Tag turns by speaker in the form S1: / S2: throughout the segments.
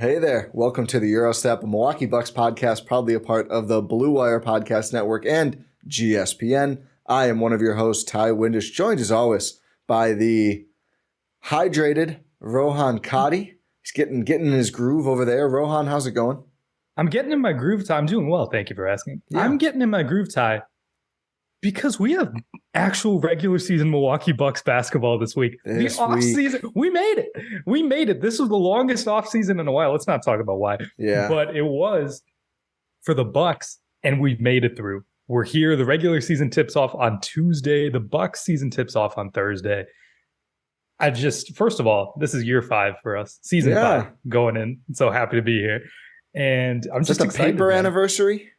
S1: Hey there. Welcome to the Eurostep, a Milwaukee Bucks podcast, proudly a part of the Blue Wire Podcast Network and GSPN. I am one of your hosts, Ty Windisch, joined as always by the hydrated Rohan Katti. He's getting in his groove over there. Rohan, how's it going?
S2: I'm getting in my groove, Ty. I'm doing well. Thank you for asking. Yeah. I'm getting in my groove, Ty, because we have actual regular season Milwaukee Bucks basketball this week. The offseason, we made it. We made it. This was the longest offseason in a while. Let's not talk about why.
S1: Yeah.
S2: But it was for the Bucks, and we've made it through. We're here. The regular season tips off on Tuesday. The Bucks season tips off on Thursday. First of all, this is year 5 for us. Season 5 going in. I'm so happy to be here. And I'm just excited.
S1: Paper anniversary?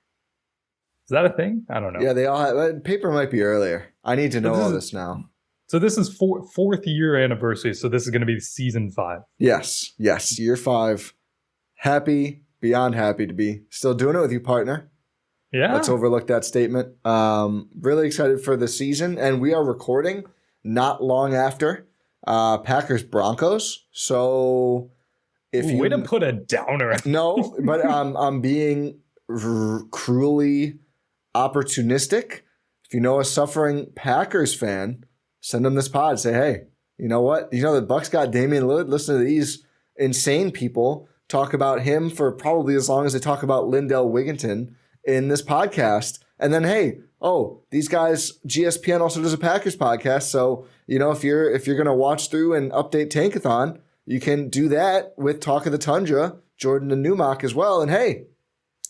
S2: Is that a thing? I don't know.
S1: Yeah, they all have. Paper might be earlier. I need to know all this now.
S2: So this is fourth year anniversary. So this is going to be season 5.
S1: Yes. Year 5. Happy, beyond happy to be still doing it with you, partner.
S2: Yeah.
S1: Let's overlook that statement. Really excited for the season. And we are recording not long after Packers Broncos. So
S2: way to put a downer.
S1: No, but I'm being cruelly opportunistic. If you know a suffering Packers fan, send them this pod. Say, hey, you know what? You know the Bucks got Damian Lillard. Listen to these insane people talk about him for probably as long as they talk about Lindell Wigginton in this podcast. And then, hey, these guys, GSPN also does a Packers podcast. So, you know, if you're going to watch through and update Tankathon, you can do that with Talk of the Tundra, Jordan and Newmock as well. And hey,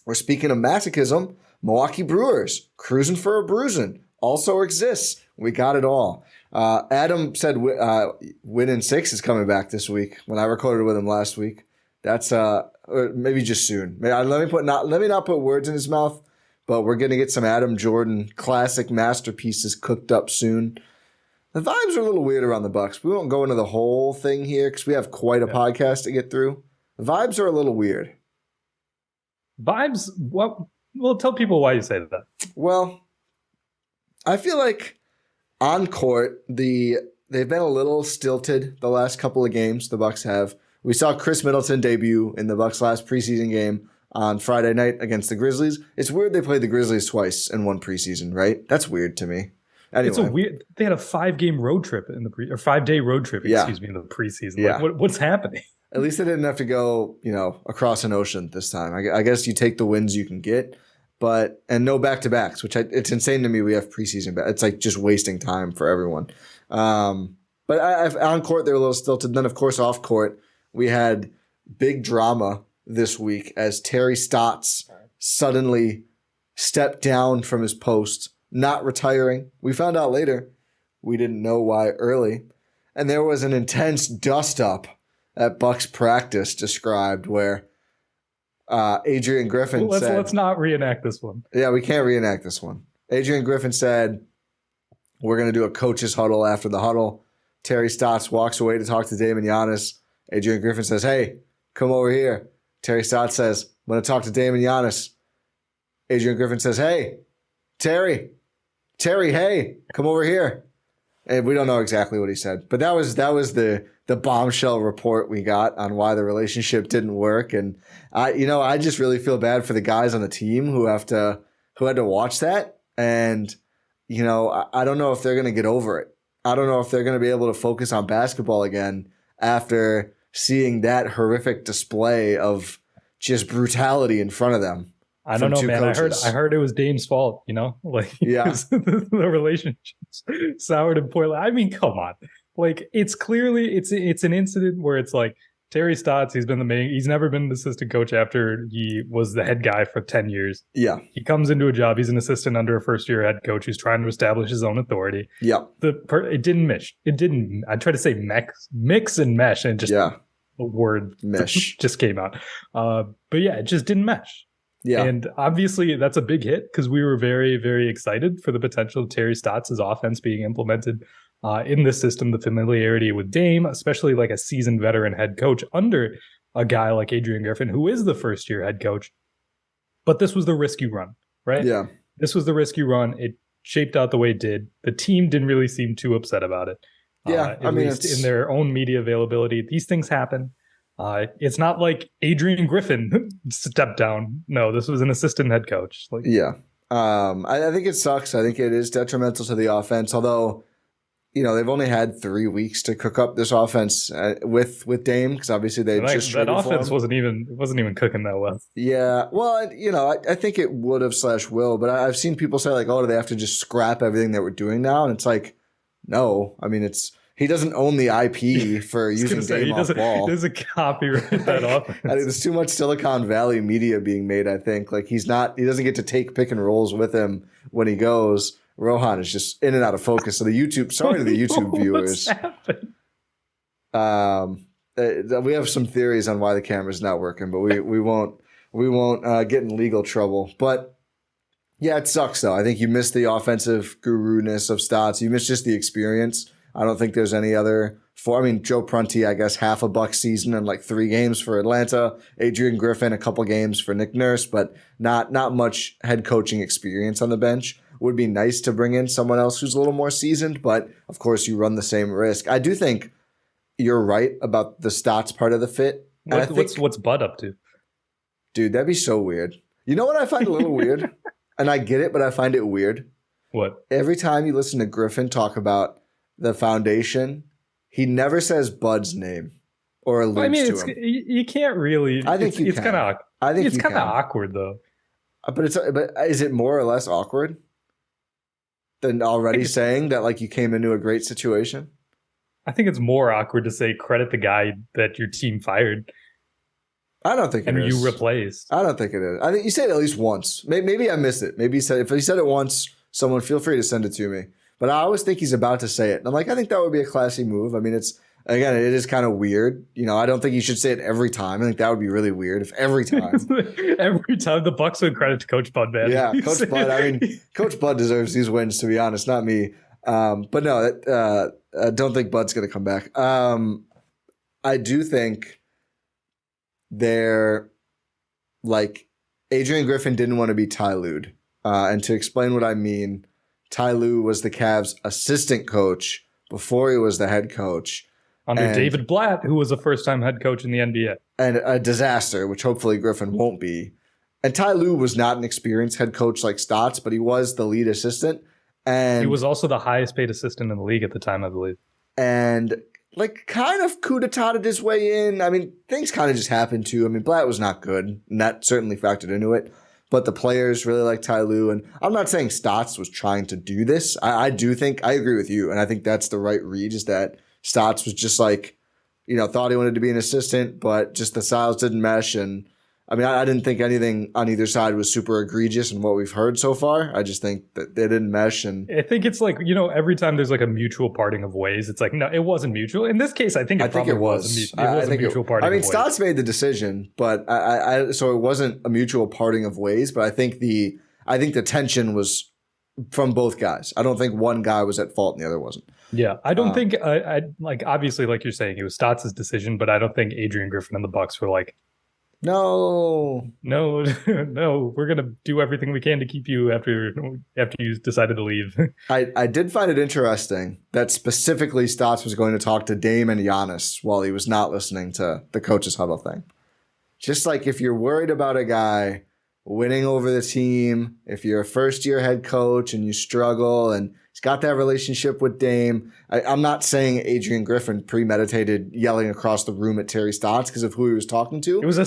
S1: we're speaking of masochism. Milwaukee Brewers, cruising for a bruising, also exists. We got it all. Adam said Win in 6 is coming back this week. When I recorded with him last week, that's maybe just soon. Let me not put words in his mouth, but we're gonna get some Adam Jordan classic masterpieces cooked up soon. The vibes are a little weird around the Bucks. We won't go into the whole thing here because we have quite a podcast to get through. The vibes are a little weird.
S2: Vibes? What? Well, tell people why you say that.
S1: Well, I feel like on court, they've been a little stilted the last couple of games. The Bucks have. We saw Chris Middleton debut in the Bucks' last preseason game on Friday night against the Grizzlies. It's weird they played the Grizzlies twice in one preseason, right? That's weird to me. Anyway.
S2: It's a weird. They had a 5-game road trip in the 5-day road trip. In the preseason.
S1: Yeah.
S2: Like, what's happening?
S1: At least they didn't have to go, across an ocean this time. I guess you take the wins you can get, and no back-to-backs, which it's insane to me. We have preseason back. It's like just wasting time for everyone. But on court they were a little stilted. Then of course off court we had big drama this week as Terry Stotts suddenly stepped down from his post, not retiring. We found out later. We didn't know why early, and there was an intense dust-up at Bucks practice described where Adrian Griffin said...
S2: Let's not reenact this one.
S1: Yeah, we can't reenact this one. Adrian Griffin said, we're going to do a coach's huddle after the huddle. Terry Stotts walks away to talk to Damian Giannis. Adrian Griffin says, hey, come over here. Terry Stotts says, I'm going to talk to Damian Giannis. Adrian Griffin says, hey, Terry, hey, come over here. And we don't know exactly what he said, but that was the bombshell report we got on why the relationship didn't work. And I just really feel bad for the guys on the team who had to watch that. And I don't know if they're going to get over it. I don't know if they're going to be able to focus on basketball again after seeing that horrific display of just brutality in front of them.
S2: I don't know, man.
S1: Coaches.
S2: I heard it was Dame's fault, the relationships soured and poorly. I mean, come on. Like, it's clearly it's an incident where it's like Terry Stotts, he's never been an assistant coach after he was the head guy for 10 years.
S1: Yeah.
S2: He comes into a job, he's an assistant under a first-year head coach who's trying to establish his own authority.
S1: Yeah.
S2: It didn't mesh. It didn't, I tried to say mix and mesh, and just the word
S1: mesh
S2: just came out. But yeah, it just didn't mesh.
S1: Yeah.
S2: And obviously that's a big hit because we were very, very excited for the potential of Terry Stotts' offense being implemented in this system, the familiarity with Dame, especially like a seasoned veteran head coach under a guy like Adrian Griffin, who is the first year head coach. But this was the risk you run, right?
S1: Yeah.
S2: This was the risk you run. It shaped out the way it did. The team didn't really seem too upset about it.
S1: Yeah.
S2: At least in their own media availability. These things happen. It's not like Adrian Griffin stepped down. No, this was an assistant head coach. Like,
S1: yeah. I think it sucks. I think it is detrimental to the offense, although, they've only had 3 weeks to cook up this offense with Dame, because obviously they just
S2: that
S1: traded
S2: offense
S1: for him.
S2: wasn't even cooking that well.
S1: Yeah, well, I think it would have / will, but I've seen people say like, oh, do they have to just scrap everything that we're doing now? And it's like, no. I mean, he doesn't own the IP for using Dame off ball.
S2: He doesn't copyright that offense.
S1: I think there's too much Silicon Valley media being made, I think. Like, he doesn't get to take pick and rolls with him when he goes. Rohan is just in and out of focus. So sorry to the YouTube viewers. We have some theories on why the camera's not working, but we won't get in legal trouble. But yeah, it sucks though. I think you miss the offensive guru-ness of Stotts. You miss just the experience. I don't think there's any other Joe Prunty, I guess, half a Bucks season and like 3 games for Atlanta. Adrian Griffin, a couple games for Nick Nurse, but not much head coaching experience on the bench. Would be nice to bring in someone else who's a little more seasoned, but of course you run the same risk. I do think you're right about the Stotts part of the fit.
S2: What's Bud up to?
S1: Dude, that'd be so weird. You know what I find a little weird? And I get it, but I find it weird.
S2: What?
S1: Every time you listen to Griffin talk about the foundation, he never says Bud's name or alludes to him.
S2: You can't really.
S1: I think
S2: it's kind of.
S1: I think
S2: it's kind of awkward though.
S1: But is it more or less awkward than already saying that like you came into a great situation?
S2: I think it's more awkward to say credit the guy that your team fired.
S1: I don't think it is.
S2: And you replaced.
S1: I don't think it is. I think you said it at least once. Maybe I missed it. Maybe if he said it once, someone feel free to send it to me. But I always think he's about to say it. And I'm like, I think that would be a classy move. I mean, it is kind of weird. I don't think you should say it every time. I think that would be really weird if every time.
S2: Every time the Bucks would credit to Coach Bud, man.
S1: Yeah, Coach Bud. I mean, Coach Bud deserves these wins, to be honest, not me. But no, I don't think Bud's going to come back. I do think Adrian Griffin didn't want to be Ty Lue. And to explain what I mean, Ty Lue was the Cavs' assistant coach before he was the head coach.
S2: Under David Blatt, who was a first-time head coach in the NBA. And
S1: a disaster, which hopefully Griffin won't be. And Ty Lue was not an experienced head coach like Stotts, but he was the lead assistant. And
S2: he was also the highest paid assistant in the league at the time, I believe.
S1: And kind of coup d'etat'd his way in. I mean, things kind of just happened too. I mean, Blatt was not good, and that certainly factored into it. But the players really like Ty Lue. And I'm not saying Stotts was trying to do this. I do think, I agree with you. And I think that's the right read, is that Stotts was just thought he wanted to be an assistant, but just the styles didn't mesh. And I mean, I didn't think anything on either side was super egregious in what we've heard so far. I just think that they didn't mesh. And
S2: I think it's every time there's a mutual parting of ways, it's like, no, it wasn't mutual. In this case, I think it was. It was a mutual parting of ways. I mean,
S1: Stotts made the decision, but so it wasn't a mutual parting of ways. But I think the tension was from both guys. I don't think one guy was at fault and the other wasn't.
S2: Yeah, I don't think obviously, like you're saying, it was Stotts' decision, but I don't think Adrian Griffin and the Bucks were like,
S1: no,
S2: we're gonna do everything we can to keep you after you decided to leave.
S1: I did find it interesting that specifically Stotts was going to talk to Dame and Giannis while he was not listening to the coach's huddle thing. Just like, if you're worried about a guy winning over the team, if you're a first-year head coach and you struggle, and he's got that relationship with Dame. I'm not saying Adrian Griffin premeditated yelling across the room at Terry Stotts because of who he was talking to.
S2: It was a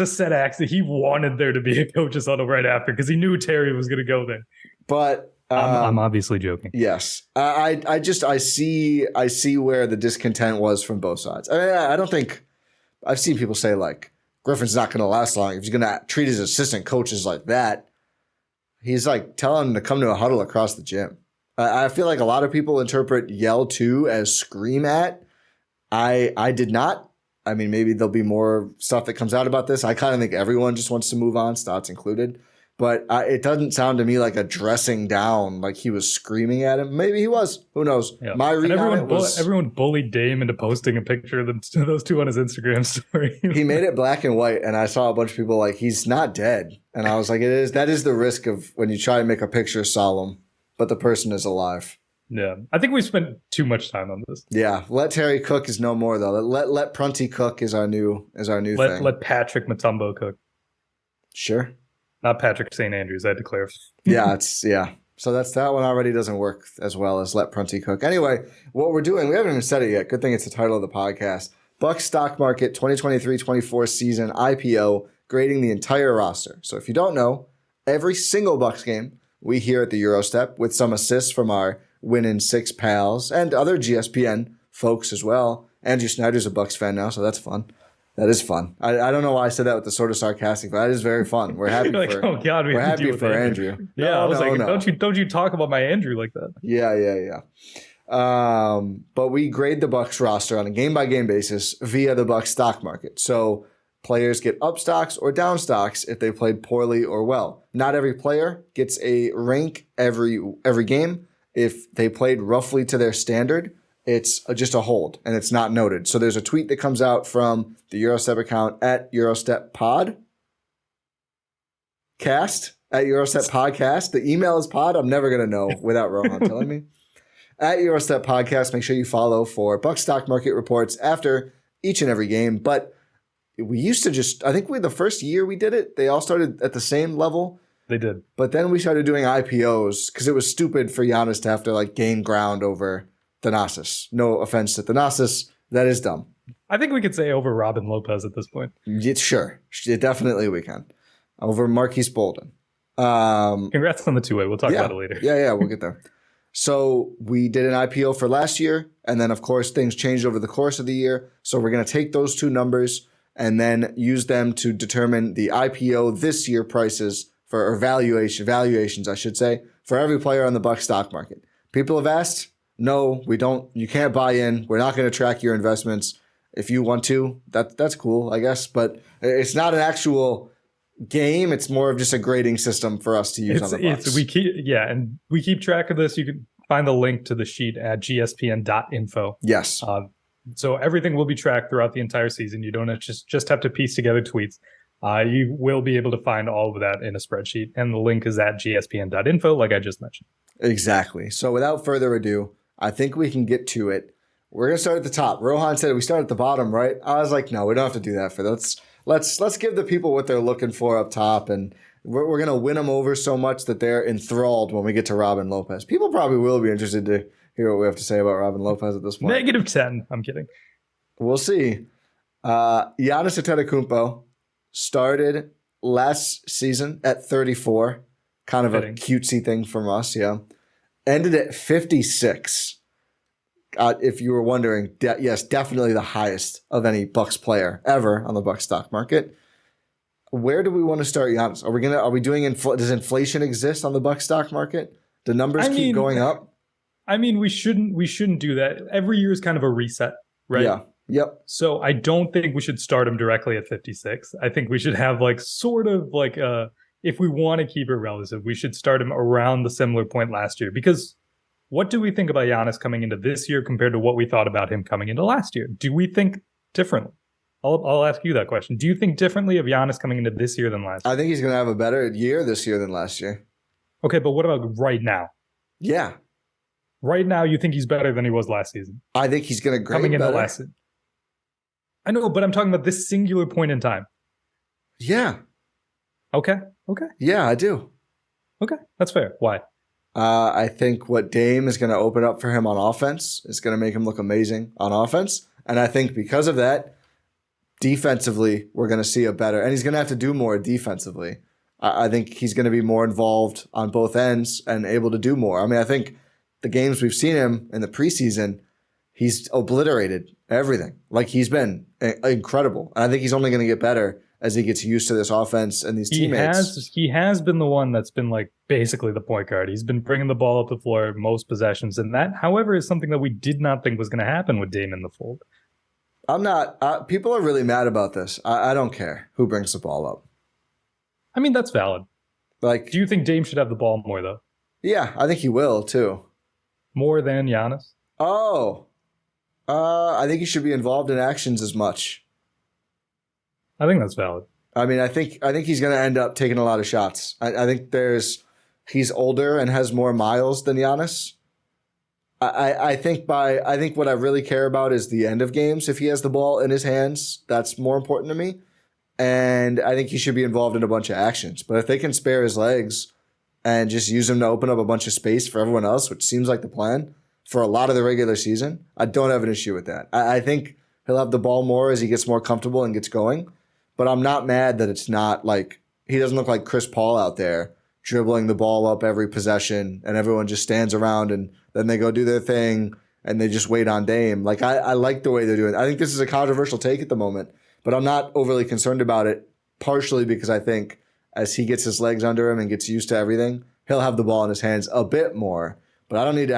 S2: set accident. He wanted there to be a coach's huddle right after because he knew Terry was going to go there.
S1: But
S2: I'm obviously joking.
S1: Yes, I see where the discontent was from both sides. I don't think I've seen people say Griffin's not going to last long if he's going to treat his assistant coaches like that. He's telling him to come to a huddle across the gym. I feel like a lot of people interpret yell to as scream at. I did not. I mean, maybe there'll be more stuff that comes out about this. I kind of think everyone just wants to move on, Stotts included. But it doesn't sound to me like a dressing down, like he was screaming at him. Maybe he was. Who knows?
S2: Yeah.
S1: My read on it was
S2: everyone bullied Dame into posting a picture of those two on his Instagram story.
S1: He made it black and white, and I saw a bunch of people he's not dead. And I was like, that is the risk of when you try to make a picture solemn, but the person is alive.
S2: Yeah, I think we spent too much time on this.
S1: Yeah, let Terry cook is no more though. Let Prunty cook is our new thing.
S2: Let Patrick Mutombo cook.
S1: Sure.
S2: Not Patrick St. Andrews, I declare.
S1: Yeah. So that one already doesn't work as well as let Prunty cook. Anyway, what we're doing, we haven't even said it yet. Good thing it's the title of the podcast. Bucks Stock Market 2023-24 season IPO, grading the entire roster. So if you don't know, every single Bucks game we here at the Eurostep, with some assists from our Win in 6 pals and other GSPN folks as well. Andrew Snyder's a Bucks fan now, so that's fun. That is fun. I don't know why I said that with the sort of sarcastic, but that is very fun. We're happy for
S2: oh God,
S1: we're happy for Andrew.
S2: Yeah, I was don't you talk about my Andrew like that?
S1: Yeah. But we grade the Bucks roster on a game-by-game basis via the Bucks stock market. So players get up stocks or down stocks if they played poorly or well. Not every player gets a rank every game. If they played roughly to their standard, it's just a hold, and it's not noted. So there's a tweet that comes out from the Eurostep account at Eurostep Podcast. At Eurostep Podcast. The email is pod. I'm never going to know without Rohan telling me. At Eurostep Podcast, make sure you follow for Buck Stock Market reports after each and every game. But we used to I think the first year we did it, they all started at the same level.
S2: They did.
S1: But then we started doing IPOs because it was stupid for Giannis to have to gain ground over Thanasis. No offense to Thanasis. That is dumb.
S2: I think we could say over Robin Lopez at this point.
S1: Sure. Definitely we can. Over Marques Bolden.
S2: Congrats on the two-way. We'll talk about it later.
S1: Yeah, we'll get there. So we did an IPO for last year, and then, of course, things changed over the course of the year. So we're going to take those two numbers and then use them to determine the IPO this year prices or valuations, I should say, for every player on the Bucks stock market. People have asked, no, we don't. You can't buy in. We're not going to track your investments. If you want to, that's cool, I guess. But it's not an actual game. It's more of just a grading system for us to use on the Bucks.
S2: We keep track of this. You can find the link to the sheet at gspn.info.
S1: Yes.
S2: So everything will be tracked throughout the entire season. You don't just have to piece together tweets. You will be able to find all of that in a spreadsheet, and the link is at gspn.info, like I just mentioned.
S1: Exactly. So without further ado, I think we can get to it. We're gonna start at the top. Rohan said we start at the bottom, right? I was like, no, we don't have to do that for this. Let's give the people what they're looking for up top, and we're gonna win them over so much that they're enthralled when we get to Robin Lopez. People probably will be interested to hear what we have to say about Robin Lopez at this point.
S2: -10. I'm kidding.
S1: We'll see. Giannis Antetokounmpo started last season at 34. Kind of a cutesy thing from us, yeah. Ended at 56. If you were wondering, yes, definitely the highest of any Bucks player ever on the Bucks stock market. Where do we want to start Giannis? Are we doing does inflation exist on the Bucks stock market? Do numbers keep going up?
S2: I mean, we shouldn't do that. Every year is kind of a reset, right?
S1: Yeah. Yep.
S2: So I don't think we should start him directly at 56. I think we should have if we want to keep it relative, we should start him around the similar point last year. Because what do we think about Giannis coming into this year compared to what we thought about him coming into last year? Do we think differently? I'll ask you that question. Do you think differently of Giannis coming into this year than last year?
S1: I think he's going to have a better year this year than last year.
S2: Okay, but what about right now?
S1: Yeah.
S2: Right now, you think he's better than he was last season?
S1: I think he's going to grade
S2: coming into
S1: better.
S2: Last season. I know, but I'm talking about this singular point in time.
S1: Yeah.
S2: Okay.
S1: Yeah, I do.
S2: Okay, that's fair. Why?
S1: I think what Dame is going to open up for him on offense is going to make him look amazing on offense. And I think because of that, defensively, we're going to see a better, and he's going to have to do more defensively. I think he's going to be more involved on both ends and able to do more. I mean, I think the games we've seen him in the preseason, he's obliterated everything. Like, he's been incredible. And I think he's only going to get better as he gets used to this offense and these teammates.
S2: He has been the one that's been basically the point guard. He's been bringing the ball up the floor most possessions. And that, however, is something that we did not think was going to happen with Dame in the fold.
S1: I'm not. People are really mad about this. I don't care who brings the ball up.
S2: I mean, that's valid. Do you think Dame should have the ball more, though?
S1: Yeah, I think he will, too.
S2: More than Giannis?
S1: I think he should be involved in actions as much.
S2: I think that's valid.
S1: I mean, I think he's going to end up taking a lot of shots. I think he's older and has more miles than Giannis, I think what I really care about is the end of games. If he has the ball in his hands, that's more important to me. And I think he should be involved in a bunch of actions. But if they can spare his legs and just use him to open up a bunch of space for everyone else, which seems like the plan for a lot of the regular season, I don't have an issue with that. I think he'll have the ball more as he gets more comfortable and gets going. But I'm not mad that it's not like he doesn't look like Chris Paul out there dribbling the ball up every possession and everyone just stands around and then they go do their thing and they just wait on Dame. Like I like the way they're doing it. I think this is a controversial take at the moment, but I'm not overly concerned about it, partially because I think as he gets his legs under him and gets used to everything, he'll have the ball in his hands a bit more. But I don't need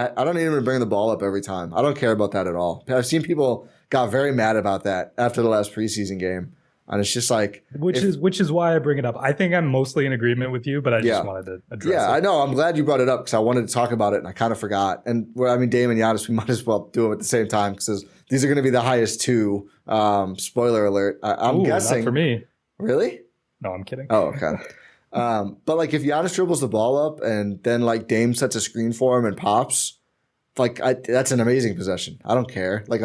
S1: him to bring the ball up every time. I don't care about that at all. I've seen people got very mad about that after the last preseason game. And it's just like,
S2: which is why I bring it up. I think I'm mostly in agreement with you, but I just wanted to address it.
S1: Yeah, I know. I'm glad you brought it up because I wanted to talk about it and I kind of forgot. And Dame and Giannis, we might as well do them at the same time because these are going to be the highest two. Spoiler alert. I'm guessing.
S2: Not for me.
S1: Really?
S2: No, I'm kidding.
S1: Oh, okay. But like if Giannis dribbles the ball up and then like Dame sets a screen for him and pops, that's an amazing possession. I don't care. Like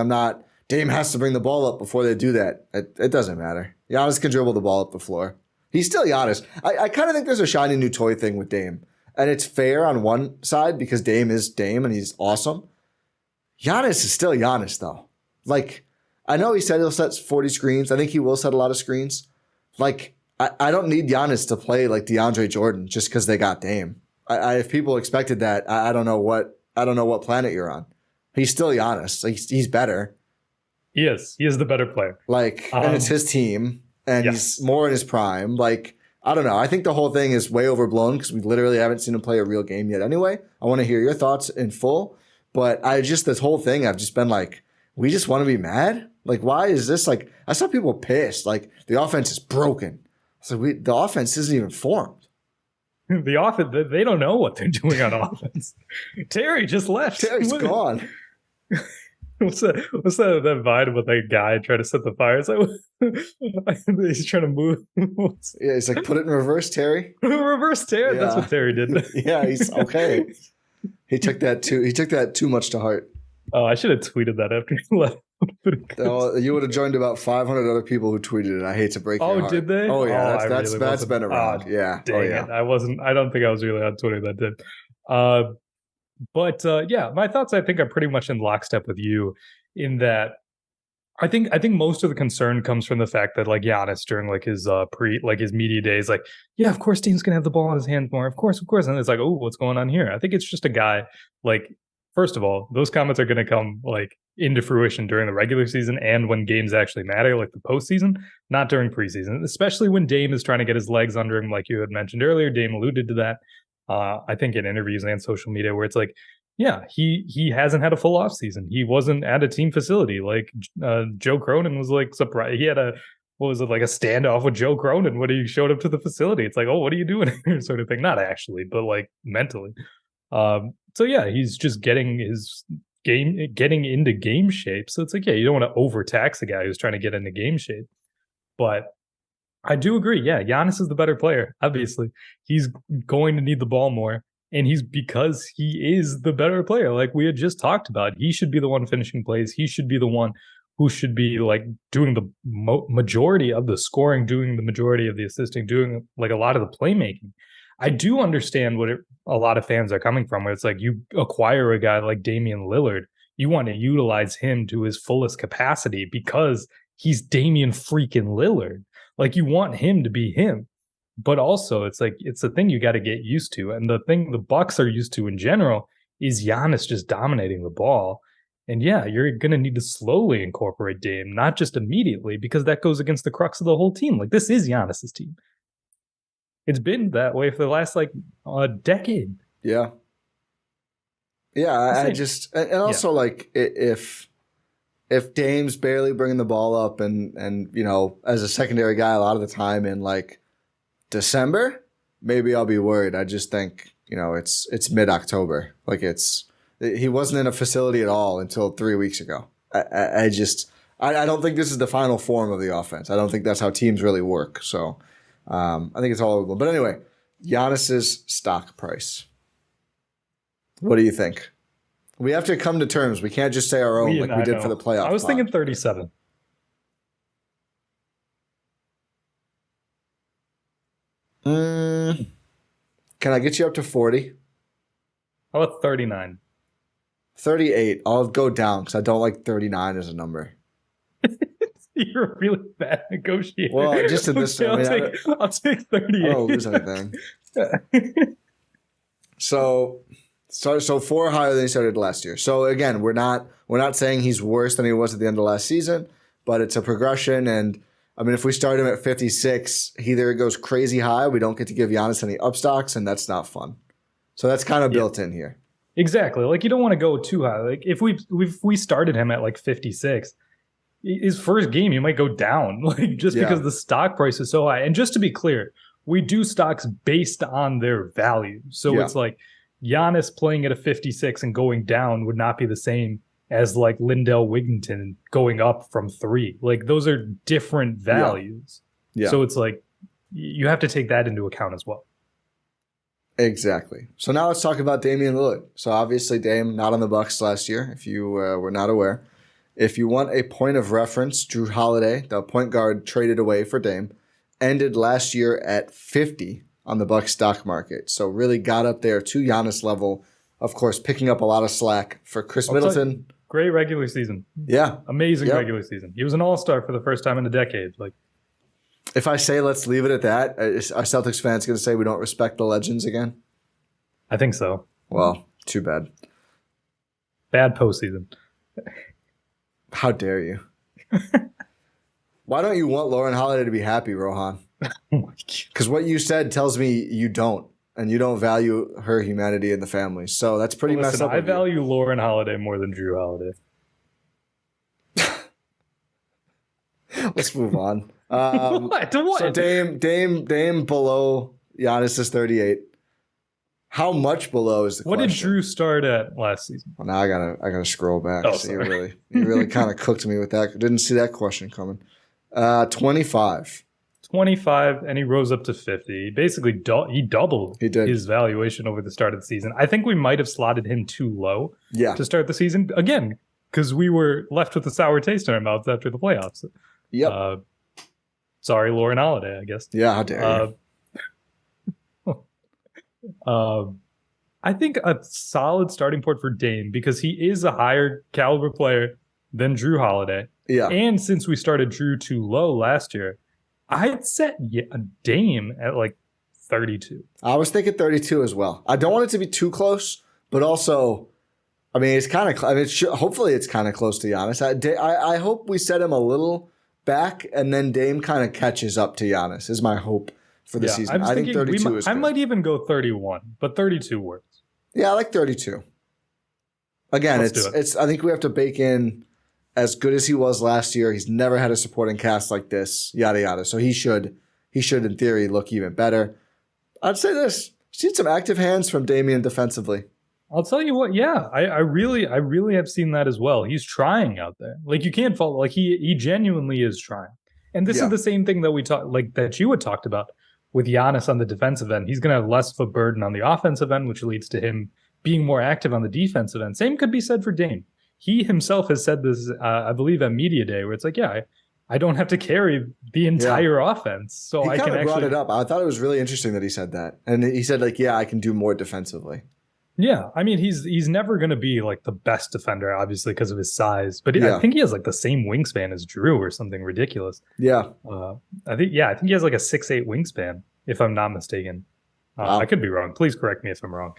S1: Dame has to bring the ball up before they do that. It doesn't matter. Giannis can dribble the ball up the floor. He's still Giannis. I kind of think there's a shiny new toy thing with Dame. And it's fair on one side because Dame is Dame and he's awesome. Giannis is still Giannis, though. Like, I know he said he'll set 40 screens. I think he will set a lot of screens. Like, I don't need Giannis to play like DeAndre Jordan just because they got Dame. If people expected that, I don't know what planet you're on. He's still Giannis. Like, he's better.
S2: He is the better player.
S1: Like, and it's his team, and he's more in his prime. Like, I don't know. I think the whole thing is way overblown because we literally haven't seen him play a real game yet. Anyway, I want to hear your thoughts in full. But this whole thing, I've just been like, we just want to be mad. Like, why is this like? I saw people pissed. Like, the offense is broken. So the offense isn't even formed.
S2: The offense, they don't know what they're doing on offense. Terry just left.
S1: Terry's gone.
S2: What's that vibe with that guy trying to set the fire? It's like he's trying to move.
S1: Yeah, he's like, put it in reverse, Terry.
S2: Reverse Terry. Yeah. That's what Terry did.
S1: Yeah, he's okay. He took that too much to heart.
S2: Oh, I should have tweeted that after he left.
S1: You would have joined about 500 other people who tweeted it. I hate to break your heart.
S2: Oh, did they?
S1: Oh yeah, that's been around. Yeah.
S2: Dang it. I don't think I was really on Twitter that day. But my thoughts I think are pretty much in lockstep with you in that I think most of the concern comes from the fact that like Giannis during like his his media days, like, yeah, of course Dame's gonna have the ball in his hands more. Of course. And it's like, oh, what's going on here? I think it's just a guy like, first of all, those comments are gonna come like into fruition during the regular season and when games actually matter, like the postseason, not during preseason, especially when Dame is trying to get his legs under him, like you had mentioned earlier. Dame alluded to that. I think in interviews and social media where it's like, yeah, he hasn't had a full off season. He wasn't at a team facility. Like Joe Cronin was like surprised. He had a standoff with Joe Cronin when he showed up to the facility. It's like, oh, what are you doing here? Sort of thing. Not actually, but like mentally. So yeah, he's just getting into game shape. So it's like, yeah, you don't want to overtax a guy who's trying to get into game shape. But I do agree. Yeah, Giannis is the better player. Obviously, he's going to need the ball more, and because he is the better player. Like we had just talked about, he should be the one finishing plays. He should be the one who should be like doing the majority of the scoring, doing the majority of the assisting, doing like a lot of the playmaking. I do understand what a lot of fans are coming from, where it's like you acquire a guy like Damian Lillard, you want to utilize him to his fullest capacity because he's Damian freaking Lillard. Like you want him to be him, but also it's like, it's a thing you got to get used to. And the thing the Bucks are used to in general is Giannis just dominating the ball. And yeah, you're going to need to slowly incorporate Dame, not just immediately, because that goes against the crux of the whole team. Like this is Giannis's team. It's been that way for the last like a decade.
S1: Yeah. Yeah. Like if Dame's barely bringing the ball up and you know, as a secondary guy, a lot of the time in like December, maybe I'll be worried. I just think, you know, it's mid-October. Like he wasn't in a facility at all until 3 weeks ago. I don't think this is the final form of the offense. I don't think that's how teams really work. So I think it's all over. But anyway, Giannis's stock price. What do you think? We have to come to terms. We can't just say our own like we did for the playoff.
S2: I was thinking 37.
S1: Can I get you up to 40?
S2: How about 39?
S1: 38. I'll go down because I don't like 39 as a number.
S2: You're a really bad negotiator.
S1: Well, just in this,
S2: okay, I'll take 38.
S1: I don't lose anything. So 4 higher than he started last year. So again, we're not saying he's worse than he was at the end of last season, but it's a progression. And I mean, if we start him at 56, either it goes crazy high, we don't get to give Giannis any upstocks, and that's not fun. So that's kind of built in here.
S2: Exactly. Like, you don't want to go too high. Like, if we started him at like 56, his first game, you might go down, like, just because the stock price is so high. And just to be clear, we do stocks based on their value. So it's like Giannis playing at a 56 and going down would not be the same as like Lindell Wigginton going up from 3. Like, those are different values. Yeah. So it's like you have to take that into account as well.
S1: Exactly. So now let's talk about Damian Lillard. So obviously Dame not on the Bucks last year, if you were not aware. If you want a point of reference, Jrue Holiday, the point guard traded away for Dame, ended last year at 50 on the Bucks stock market. So really got up there to Giannis level. Of course, picking up a lot of slack for Chris Middleton.
S2: Great regular season.
S1: Yeah.
S2: Amazing regular season. He was an all-star for the first time in a decade. Like,
S1: if I say let's leave it at that, are Celtics fans going to say we don't respect the legends again?
S2: I think so.
S1: Well, too bad.
S2: Bad postseason.
S1: How dare you? Why don't you want Lauren Holiday to be happy, Rohan? Because what you said tells me you don't, and you don't value her humanity in the family. So that's pretty messed up.
S2: I value Lauren Holiday more than Jrue Holiday.
S1: Let's move on.
S2: What?
S1: So Dame below Giannis is 38. How much below is the question?
S2: What did Jrue start at last season?
S1: Well, now I gotta scroll back.
S2: Oh,
S1: so you really kind of cooked me with that. Didn't see that question coming. 25.
S2: 25, and he rose up to 50. Basically, he doubled his valuation over the start of the season. I think we might have slotted him too low to start the season. Again, because we were left with a sour taste in our mouths after the playoffs.
S1: Yep.
S2: Sorry, Lauren Holiday, I guess.
S1: Yeah, how dare you.
S2: I think a solid starting point for Dame, because he is a higher caliber player than Jrue Holiday.
S1: Yeah.
S2: And since we started Jrue too low last year, I'd set a Dame at like 32.
S1: I was thinking 32 as well. I don't want it to be too close, but also, I mean, it's kind of. I mean, hopefully, it's kind of close to Giannis. I hope we set him a little back, and then Dame kind of catches up to Giannis. Is my hope for the season. I think 32 is good.
S2: I might even go 31, but 32 works.
S1: Yeah, I like 32. Again, it's. I think we have to bake in as good as he was last year. He's never had a supporting cast like this. Yada yada. So he should in theory look even better. I'd say this. Seen some active hands from Damian defensively.
S2: I'll tell you what. Yeah, I really have seen that as well. He's trying out there. Like, you can't fault. Like, he genuinely is trying. And this is the same thing that we talked, like, that you had talked about with Giannis on the defensive end. He's going to have less of a burden on the offensive end, which leads to him being more active on the defensive end. Same could be said for Dame. He himself has said this, I believe, at Media Day, where it's like, I don't have to carry the entire offense. So I can actually
S1: brought it up. I thought it was really interesting that he said that. And he said, like, I can do more defensively.
S2: Yeah. I mean, he's never going to be like the best defender, obviously, because of his size. But I think he has like the same wingspan as Jrue or something ridiculous.
S1: Yeah.
S2: I think he has like a 6'8" wingspan, if I'm not mistaken. Wow. I could be wrong. Please correct me if I'm wrong.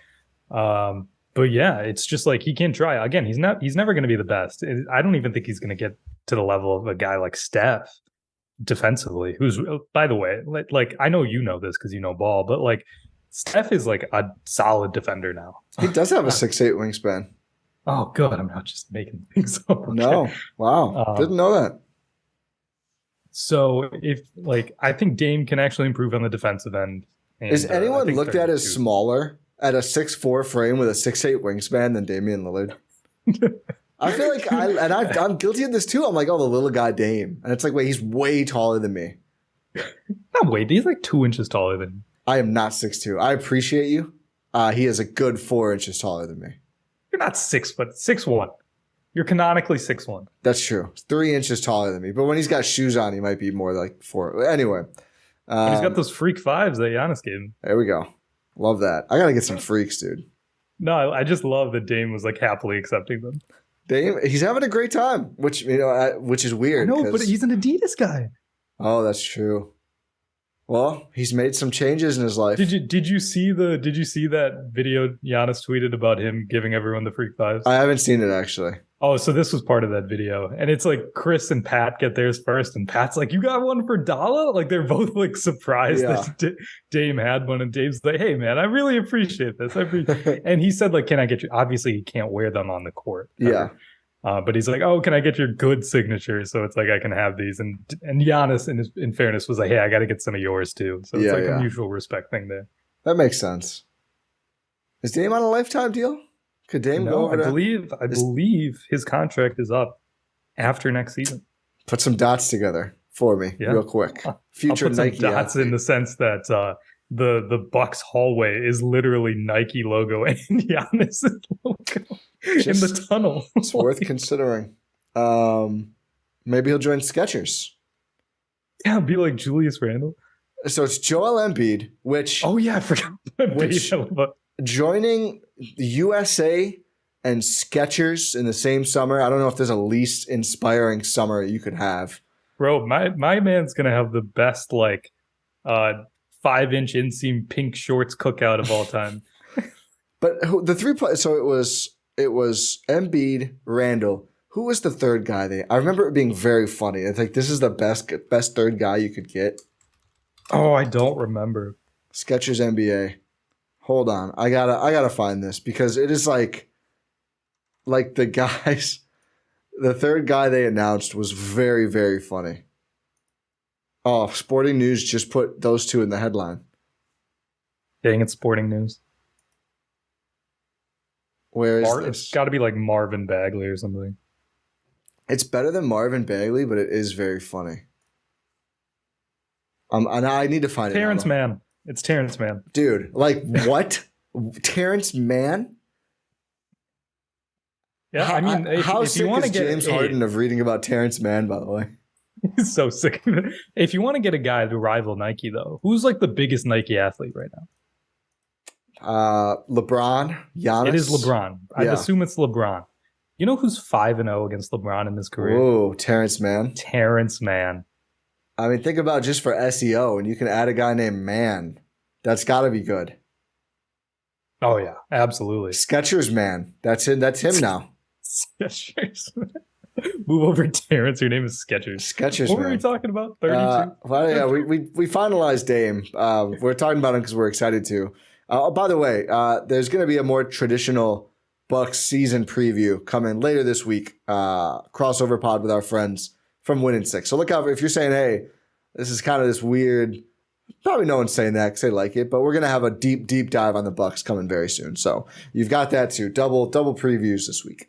S2: But yeah, it's just like he can't try. Again, he's never going to be the best. I don't even think he's going to get to the level of a guy like Steph defensively, who's, by the way, like, I know you know this because you know ball, but like, Steph is like a solid defender now.
S1: He does have a 6'8" wingspan.
S2: Oh, good. I'm not just making things up. Okay.
S1: No. Wow. Didn't know that.
S2: So I think Dame can actually improve on the defensive end. And,
S1: is anyone looked at as smaller at a 6'4" frame with a 6'8" wingspan than Damian Lillard? I feel like I'm guilty of this too. I'm like, oh, the little guy Dame. And it's like, wait, he's way taller than me.
S2: Not way. He's like 2 inches taller than me.
S1: I am not 6'2". I appreciate you. He is a good 4 inches taller than me.
S2: You're not 6', 6'1". You're canonically 6'1".
S1: That's true. He's 3 inches taller than me. But when he's got shoes on, he might be more like 4. Anyway.
S2: But he's got those freak fives that Giannis gave him.
S1: There we go. Love that. I got to get some freaks, dude.
S2: No, I just love that Dame was like happily accepting them.
S1: Dame, he's having a great time, which is weird.
S2: No, but he's an Adidas guy.
S1: Oh, that's true. Well, he's made some changes in his life.
S2: Did you see that video Giannis tweeted about him giving everyone the freak fives?
S1: I haven't seen it actually.
S2: Oh, so this was part of that video. And it's like Chris and Pat get theirs first, and Pat's like, "You got one for Dalla?" Like they're both like surprised that Dame had one, and Dame's like, "Hey man, I really appreciate this." And he said, like, "Can I get you?" Obviously, he can't wear them on the court.
S1: Yeah.
S2: But he's like, "Oh, can I get your good signature?" So it's like I can have these. And Giannis, in fairness, was like, "Hey, I got to get some of yours too." So it's a mutual respect thing there.
S1: That makes sense. Is Dame on a lifetime deal? Could Dame go over
S2: I believe his contract is up after next season.
S1: Put some dots together for me real quick. Future
S2: I'll put
S1: Nike
S2: some dots
S1: athlete.
S2: in the sense that the Bucks hallway is literally Nike logo and Giannis logo in the tunnel.
S1: It's worth considering. Maybe he'll join Skechers.
S2: Yeah, be like Julius Randle.
S1: So it's Joel Embiid, which
S2: I forgot.
S1: Joining the USA and Skechers in the same summer. I don't know if there's a least inspiring summer you could have.
S2: Bro, my man's gonna have the best 5-inch inseam pink shorts cookout of all time.
S1: But the 3 players. So it was Embiid, Randall. Who was the third guy there? I remember it being very funny. I think this is the best third guy you could get.
S2: Oh, I don't remember.
S1: Skechers NBA. Hold on. I gotta find this because it is like the guys. The third guy they announced was very, very funny. Oh, Sporting News just put those two in the headline.
S2: Dang it, Sporting News.
S1: Where is this?
S2: It's got to be like Marvin Bagley or something.
S1: It's better than Marvin Bagley, but it is very funny. And I need to find it.
S2: Terrence Mann. It's Terrence Mann.
S1: Dude, like what? Terrence Mann?
S2: Yeah, I mean,
S1: how
S2: if
S1: sick
S2: you want to
S1: is
S2: get
S1: James Harden of reading about Terrence Mann, by the way?
S2: He's so sick of it. If you want to get a guy to rival Nike, though, who's like the biggest Nike athlete right now?
S1: LeBron, Giannis.
S2: It is LeBron. I'd assume it's LeBron. You know who's 5-0 against LeBron in his career?
S1: Oh, Terrence Mann.
S2: Terrence Mann.
S1: I mean, think about just for SEO, and you can add a guy named Mann. That's got to be good.
S2: Oh yeah, absolutely.
S1: Skechers Man. That's it. That's him now.
S2: Skechers. Move over, Terrence. Your name is Skechers.
S1: Skechers.
S2: What were we talking about? 32.
S1: Well, yeah, we finalized Dame. We're talking about him because we're excited to. By the way, there's going to be a more traditional Bucks season preview coming later this week. Crossover pod with our friends from Win and Six. So look out if you're saying, "Hey, this is kind of this weird." Probably no one's saying that because they like it, but we're gonna have a deep dive on the Bucks coming very soon. So you've got that too. Double previews this week.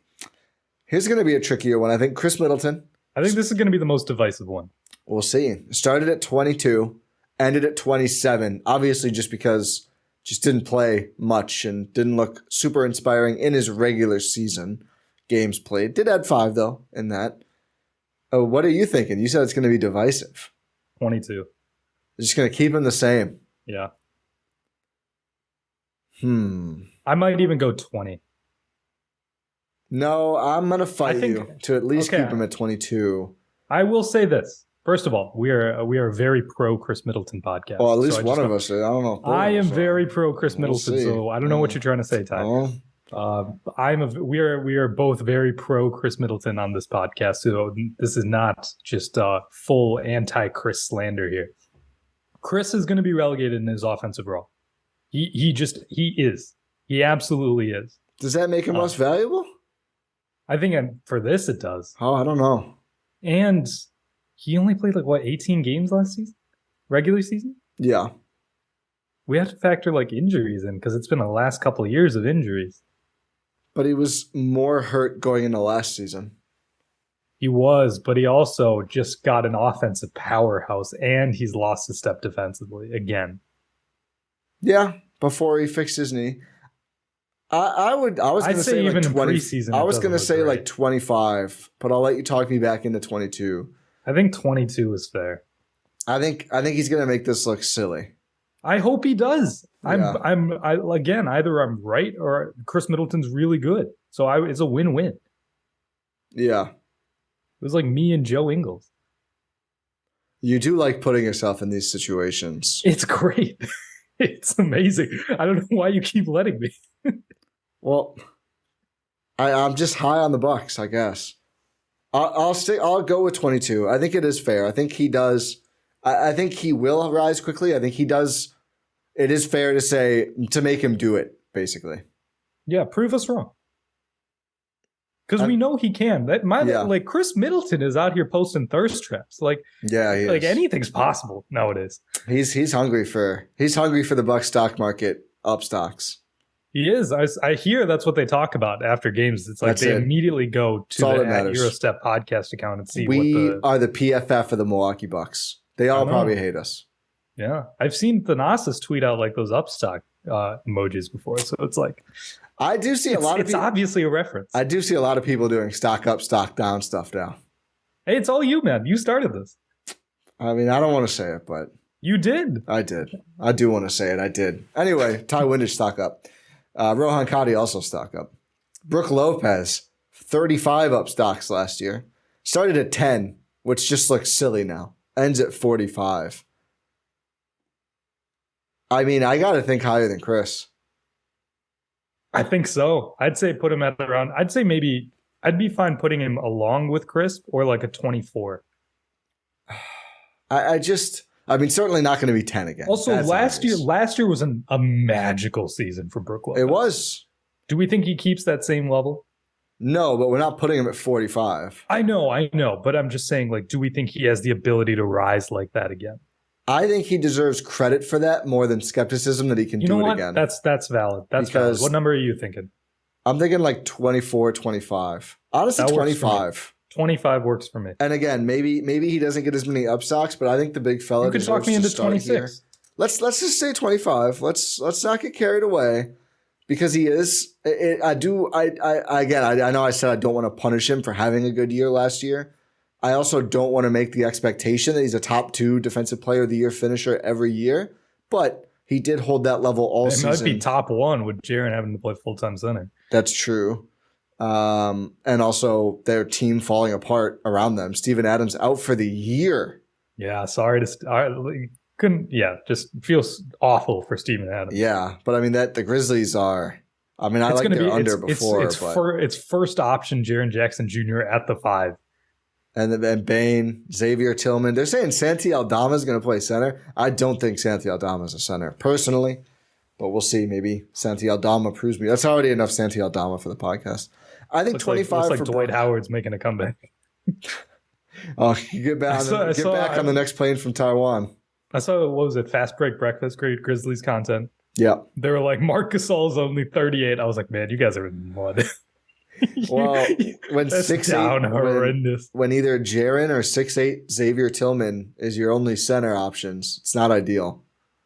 S1: Here's gonna be a trickier one. I think Chris Middleton.
S2: I think this is gonna be the most divisive one.
S1: We'll see. Started at 22, ended at 27. Obviously, just because just didn't play much and didn't look super inspiring in his regular season games played. Did add 5 though in that. Oh, what are you thinking? You said it's gonna be divisive.
S2: 22.
S1: Just going to keep him the same.
S2: Yeah.
S1: I
S2: might even go 20.
S1: No, I'm going to fight you to at least keep him at 22.
S2: I will say this. First of all, we are a very pro Chris Middleton podcast.
S1: Well, at least one of us. I don't know.
S2: I am very pro Chris Middleton, so I don't know what you're trying to say, Ty. We are both very pro Chris Middleton on this podcast, so this is not just full anti-Chris slander here. Chris is going to be relegated in his offensive role. He is. He absolutely is.
S1: Does that make him most valuable?
S2: I think for this it does.
S1: Oh, I don't know.
S2: And he only played 18 games last season? Regular season?
S1: Yeah.
S2: We have to factor injuries in because it's been the last couple of years of injuries.
S1: But he was more hurt going into last season.
S2: He was, but he also just got an offensive powerhouse, and he's lost a step defensively again.
S1: Yeah, before he fixed his knee. I was going to say
S2: even
S1: like 20.
S2: preseason.
S1: I was going to say
S2: great.
S1: like 25, but I'll let you talk me back into 22.
S2: I think 22 is fair.
S1: I think he's going to make this look silly.
S2: I hope he does.
S1: Yeah.
S2: Again, either I'm right or Chris Middleton's really good. So it's a win-win.
S1: Yeah.
S2: It was like me and Joe Ingles.
S1: You do like putting yourself in these situations.
S2: It's great. It's amazing. I don't know why you keep letting me.
S1: Well, I'm just high on the Bucks, I guess. I'll go with 22. I think it is fair. I think he does. I think he will rise quickly. I think he does. It is fair to say to make him do it, basically.
S2: Yeah, prove us wrong. Because we know he can. Like Chris Middleton is out here posting thirst traps. Like,
S1: yeah,
S2: like anything's possible nowadays.
S1: He's hungry for the Bucks stock market up stocks.
S2: He is. I hear that's what they talk about after games. It's like immediately go to the Eurostep podcast account and see
S1: we are the PFF of the Milwaukee Bucks. They all probably hate us.
S2: Yeah. I've seen Thanasis tweet out like those upstock emojis before. So it's like
S1: I do see a lot of people.
S2: It's obviously a reference.
S1: I do see a lot of people doing stock up, stock down stuff now.
S2: Hey, it's all you, man. You started this.
S1: I mean, I don't want to say it, but
S2: you did.
S1: I did. I do want to say it. I did. Anyway, Ty Windisch stock up. Rohan Katti also stock up. Brook Lopez, 35 up stocks last year. Started at 10, which just looks silly now. Ends at 45. I mean, I got to think higher than Chris.
S2: I think so. I'd say put him at around, I'd say maybe, I'd be fine putting him along with Chris or like a 24.
S1: I mean, certainly not going to be 10 again.
S2: Also, last year was a magical season for Brook Lopez.
S1: It was.
S2: Do we think he keeps that same level?
S1: No, but we're not putting him at 45.
S2: I know, but I'm just saying, like, do we think he has the ability to rise like that again?
S1: I think he deserves credit for that more than skepticism that he can do it again.
S2: That's valid. That's valid. What number are you thinking?
S1: I'm thinking like 24, 25. Honestly, 25.
S2: 25 works for me.
S1: And again, maybe he doesn't get as many up stocks, but I think the big fella.
S2: You could talk me into 26. Here.
S1: Let's just say 25. Let's not get carried away. Because he is, I know I said I don't want to punish him for having a good year last year. I also don't want to make the expectation that he's a top 2 defensive player of the year finisher every year. But he did hold that level all season.
S2: It might be top 1 with Jaren having to play full-time center.
S1: That's true. And also their team falling apart around them. Steven Adams out for the year.
S2: Yeah, just feels awful for Steven Adams.
S1: Yeah, but I mean the Grizzlies are. I mean, I like their under before.
S2: It's first option Jaren Jackson Jr. at the 5,
S1: and then Bane, Xavier Tillman. They're saying Santi Aldama is going to play center. I don't think Santi Aldama is a center personally, but we'll see. Maybe Santi Aldama proves me. That's already enough Santi Aldama for the podcast. I think 25
S2: looks like Dwight Howard's making a comeback.
S1: Oh, you get back on the next plane from Taiwan.
S2: I saw, what was it, Fast Break Breakfast, great Grizzlies content.
S1: Yeah.
S2: They were like, Marc Gasol's only 38. I was like, man, you guys are in mud.
S1: Well, when 6'8",
S2: horrendous.
S1: When either Jaren or 6'8" Xavier Tillman is your only center options, it's not ideal.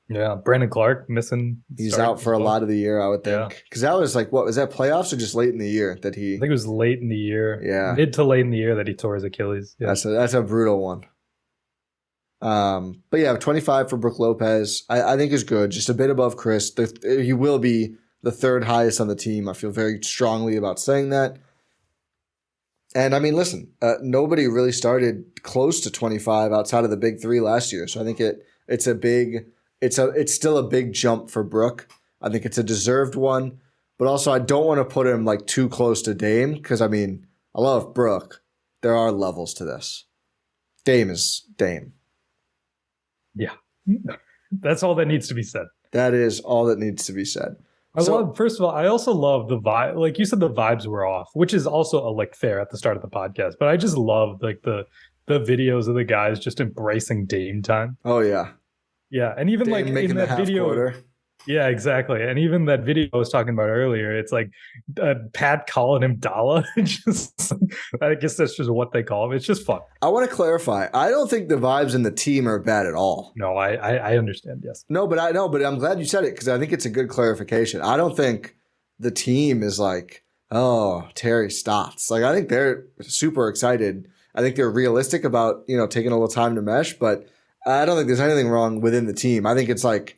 S2: Yeah, Brandon Clark missing.
S1: He's out for a lot of the year, I would think. Because that was like, what, was that playoffs or just late in the year that he...
S2: I think it was late in the year.
S1: Yeah.
S2: Mid to late in the year that he tore his Achilles. Yeah.
S1: That's a brutal one. But yeah, 25 for Brook Lopez, I think is good. Just a bit above Chris. He will be the 3rd highest on the team. I feel very strongly about saying that. And I mean, listen, nobody really started close to 25 outside of the big 3 last year. So I think it's still a big jump for Brook. I think it's a deserved one, but also I don't want to put him like too close to Dame because I mean, I love Brook. There are levels to this. Dame is Dame.
S2: Yeah. That's all that needs to be said.
S1: That is all that needs to be said.
S2: First of all, I also love the vibe. Like you said, the vibes were off, which is also like fair at the start of the podcast. But I just love like the videos of the guys just embracing Dame time.
S1: Oh yeah.
S2: Yeah. And even
S1: Dame
S2: like
S1: making
S2: in that video.
S1: Quarter.
S2: Yeah, exactly. And even that video I was talking about earlier, it's like Pat calling him Dalla. I guess that's just what they call him. It's just fun.
S1: I want to clarify. I don't think the vibes in the team are bad at all.
S2: No, I understand. Yes.
S1: No, but I'm glad you said it because I think it's a good clarification. I don't think the team is like, oh, Terry Stotts. Like, I think they're super excited. I think they're realistic about, taking a little time to mesh, but I don't think there's anything wrong within the team. I think it's like,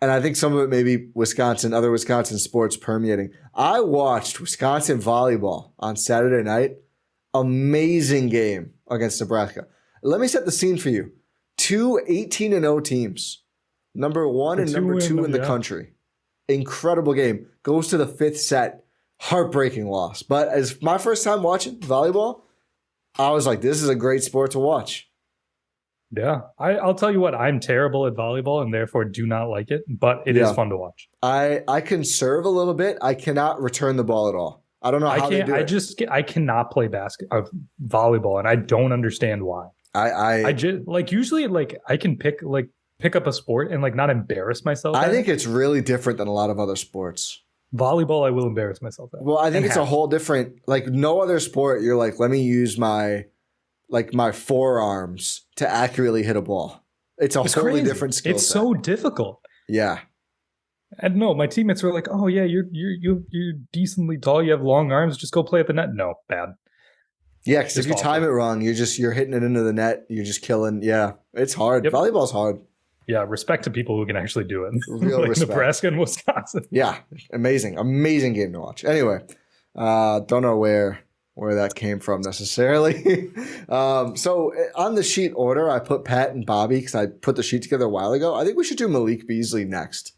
S1: and I think some of it may be other Wisconsin sports permeating. I watched Wisconsin volleyball on Saturday night. Amazing game against Nebraska. Let me set the scene for you. 2 18-0 teams. Number 1 and number 2 in the country. Incredible game. Goes to the 5th set. Heartbreaking loss. But as my first time watching volleyball, I was like, this is a great sport to watch.
S2: Yeah. I'll tell you what, I'm terrible at volleyball and therefore do not like it, but it is fun to watch.
S1: I can serve a little bit. I cannot return the ball at all. I don't know how they do it.
S2: I cannot play volleyball, and I don't understand why. I just usually I can pick up a sport and not embarrass myself.
S1: I think it's really different than a lot of other sports.
S2: Volleyball, I will embarrass myself at.
S1: Well, I think it's a whole different, no other sport. You're like, let me use my forearms to accurately hit a ball. It's totally different skill set.
S2: It's so difficult.
S1: Yeah.
S2: And no, my teammates were like, "Oh yeah, you're decently tall. You have long arms. Just go play at the net." No, bad.
S1: Yeah, because if you time it wrong, you're hitting it into the net. You're just killing. Yeah, it's hard. Yep. Volleyball's hard.
S2: Yeah, respect to people who can actually do it.
S1: Real respect.
S2: Nebraska and Wisconsin.
S1: Yeah, amazing game to watch. Anyway, don't know where that came from necessarily. So on the sheet order, I put Pat and Bobby because I put the sheet together a while ago. I think we should do Malik Beasley next.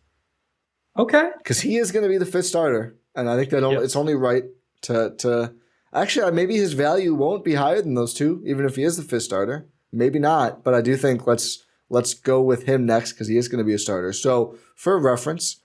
S2: Okay.
S1: Because he is going to be the 5th starter. And I think that it's only right to actually, maybe his value won't be higher than those two, even if he is the 5th starter. Maybe not. But I do think let's go with him next because he is going to be a starter. So for reference,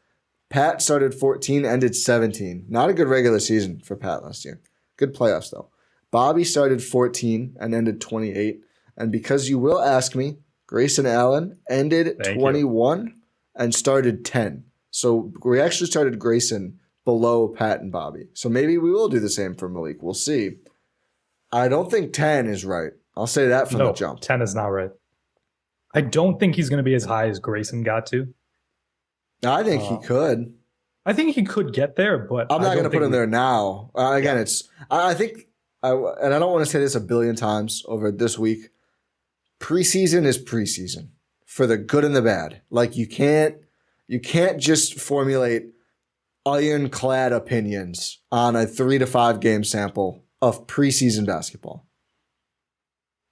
S1: Pat started 14, ended 17. Not a good regular season for Pat last year. Good playoffs, though. Bobby started 14 and ended 28. And because you will ask me, Grayson Allen ended 21 and started 10. So we actually started Grayson below Pat and Bobby. So maybe we will do the same for Malik. We'll see. I don't think 10 is right. I'll say that from the jump.
S2: 10 is not right. I don't think he's going to be as high as Grayson got to.
S1: I think he could.
S2: I think he could get there, but
S1: I'm not going to put him there now. Again, I think, and I don't want to say this a billion times over this week, preseason is preseason for the good and the bad. You can't just formulate ironclad opinions on a 3 to 5 game sample of preseason basketball.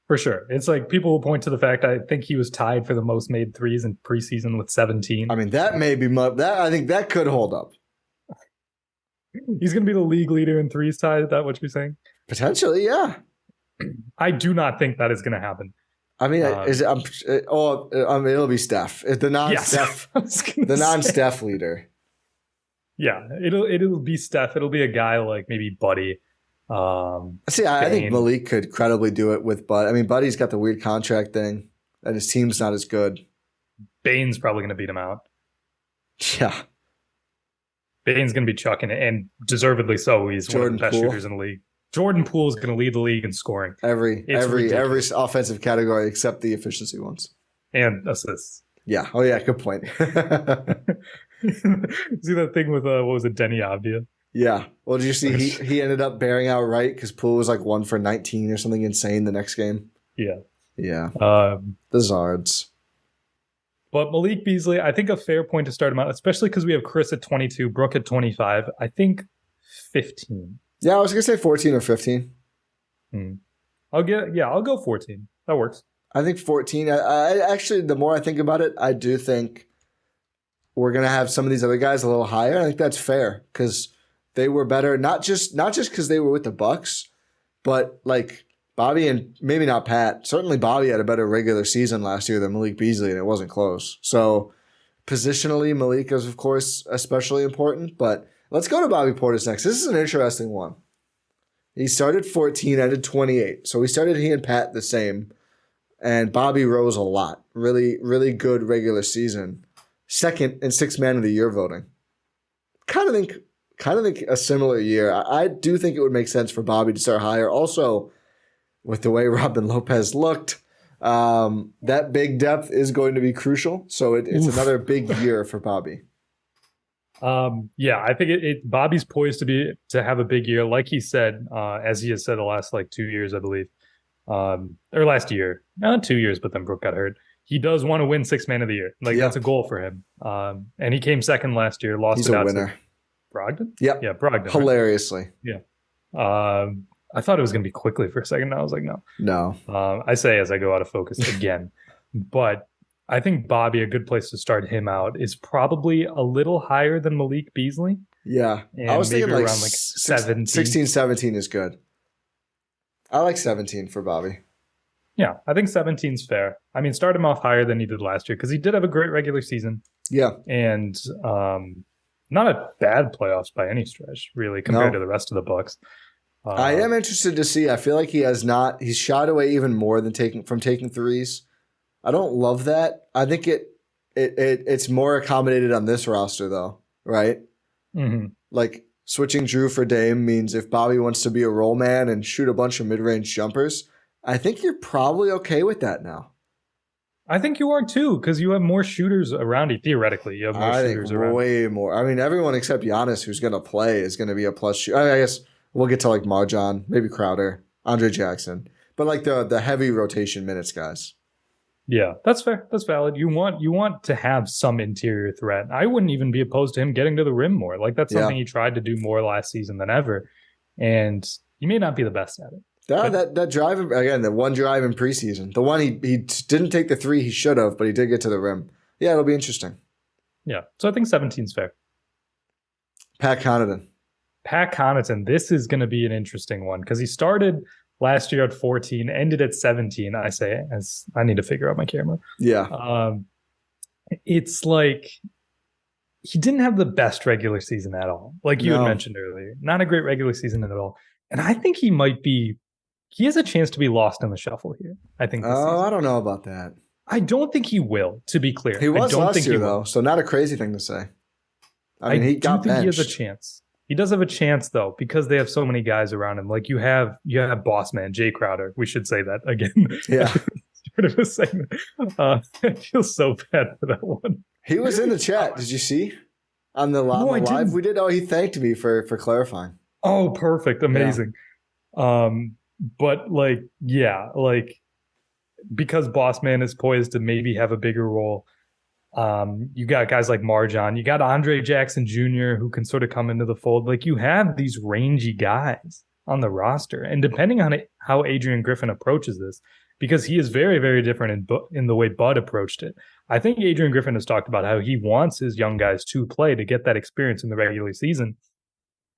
S2: For sure. It's like people will point to the fact I think he was tied for the most made threes in preseason with 17.
S1: I mean, that may be I think that could hold up.
S2: He's going to be the league leader in threes tied. Is that what you're saying?
S1: Potentially, yeah.
S2: I do not think that is going to happen.
S1: I mean, it'll be Steph. The non-Steph leader.
S2: Yeah, it'll be Steph. It'll be a guy like maybe Buddy.
S1: I think Malik could credibly do it with Bud. I mean, Buddy's got the weird contract thing, and his team's not as good.
S2: Bane's probably going to beat him out.
S1: Yeah.
S2: Bane's going to be chucking it, and deservedly so. He's one of the best shooters in the league. Jordan Poole is going to lead the league in scoring.
S1: Every offensive category except the efficiency ones.
S2: And assists.
S1: Yeah. Oh, yeah. Good point.
S2: See that thing with, what was it, Denny Avdia?
S1: Yeah. Well, did you see he ended up bearing out right because Poole was 1 for 19 or something insane the next game?
S2: Yeah.
S1: Yeah. The Zards.
S2: But Malik Beasley, I think a fair point to start him out, especially because we have Chris at 22, Brooke at 25. I think 15.
S1: Yeah, I was going to say 14 or 15.
S2: I'll go 14. That works.
S1: I think 14. I actually, the more I think about it, I do think we're going to have some of these other guys a little higher. I think that's fair because they were better, not just because they were with the Bucks, but Bobby and maybe not Pat. Certainly Bobby had a better regular season last year than Malik Beasley, and it wasn't close. So positionally, Malik is, of course, especially important, but let's go to Bobby Portis next. This is an interesting one. He started 14, ended 28. So we started he and Pat the same. And Bobby rose a lot. Really, really good regular season. Second in 6th man of the year voting. Kind of think a similar year. I do think it would make sense for Bobby to start higher. Also, with the way Robin Lopez looked, that big depth is going to be crucial. So it's another big year for Bobby.
S2: Yeah, I think Bobby's poised to have a big year, like he said, as he has said the last like 2 years, I believe, or last year, not 2 years, but then Brooke got hurt. He does want to win Sixth Man of the Year, like that's a
S1: Yep.
S2: goal for him. And he came second last year, lost
S1: He's
S2: it
S1: a
S2: out to
S1: winner.
S2: Brogdon.
S1: Yep.
S2: Yeah, Brogdon. Right?
S1: Hilariously.
S2: Yeah. I thought it was going to be quickly for a second. I was like, no.
S1: No.
S2: I say as I go out of focus again, but I think Bobby, a good place to start him out is probably a little higher than Malik Beasley.
S1: Yeah.
S2: And
S1: I was thinking like
S2: around like 17.
S1: 16, 17 is good. I like 17 for Bobby.
S2: Yeah, I think 17's fair. I mean, start him off higher than he did last year because he did have a great regular season.
S1: Yeah.
S2: And not a bad playoffs by any stretch, really, compared to the rest of the Bucks.
S1: I am interested to see. I feel like he's shied away even more than taking threes. I don't love that. I think it's more accommodated on this roster though, right?
S2: Mm-hmm.
S1: Like switching Drew for Dame means if Bobby wants to be a roll man and shoot a bunch of mid-range jumpers, I think you're probably okay with that now.
S2: I think you are too, because you have more shooters around you. Theoretically, you have more shooters around.
S1: Way more. I mean, everyone except Giannis who's going to play is going to be a plus shooter. I guess we'll get to like MarJon, maybe Crowder, Andre Jackson, but like the heavy rotation minutes guys.
S2: Yeah, that's fair. That's valid. You want to have some interior threat. I wouldn't even be opposed to him getting to the rim more. Like that's something he tried to do more last season than ever, and he may not be the best at it.
S1: That drive again, the one drive in preseason, the one he didn't take the three he should have, but he did get to the rim. Yeah, it'll be interesting.
S2: Yeah, so I think 17's fair.
S1: Pat Connaughton. This is going to be an interesting one because he started last year at 14, ended at 17. I say as I need to figure out my camera. Yeah,
S2: it's like he didn't have the best regular season at all, like you had mentioned earlier. Not a great regular season at all, and I think he might be. He has a chance to be lost in the shuffle here. I think.
S1: I don't know about that.
S2: I don't think he will. To be clear,
S1: he was last year though, so not a crazy thing to say. I mean, he got benched.
S2: He has a chance. He does have a chance though, because they have so many guys around him. Like you have boss man Jay Crowder. We should say that again.
S1: Yeah,
S2: sort of a segment. I feel so bad for that one.
S1: He was in the chat. Did you see on the live
S2: didn't.
S1: we did? Oh, he thanked me for clarifying.
S2: Oh, perfect, amazing. Yeah. But like, yeah, like because boss man is poised to maybe have a bigger role. You got guys like MarJon, you got Andre Jackson Jr. who can sort of come into the fold. Like you have these rangy guys on the roster, and depending on how Adrian Griffin approaches this, because he is very, very different in the way Bud approached it. I think Adrian Griffin has talked about how he wants his young guys to play to get that experience in the regular season,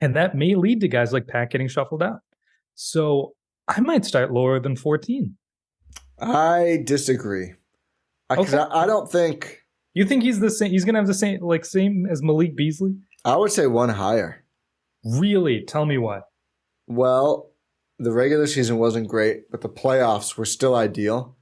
S2: and that may lead to guys like Pat getting shuffled out. So I might start lower than 14.
S1: I disagree. Okay. I don't think.
S2: You think he's the same? He's going to have the same as Malik Beasley?
S1: I would say one higher.
S2: Really? Tell me why.
S1: Well, the regular season wasn't great, but the playoffs were still ideal.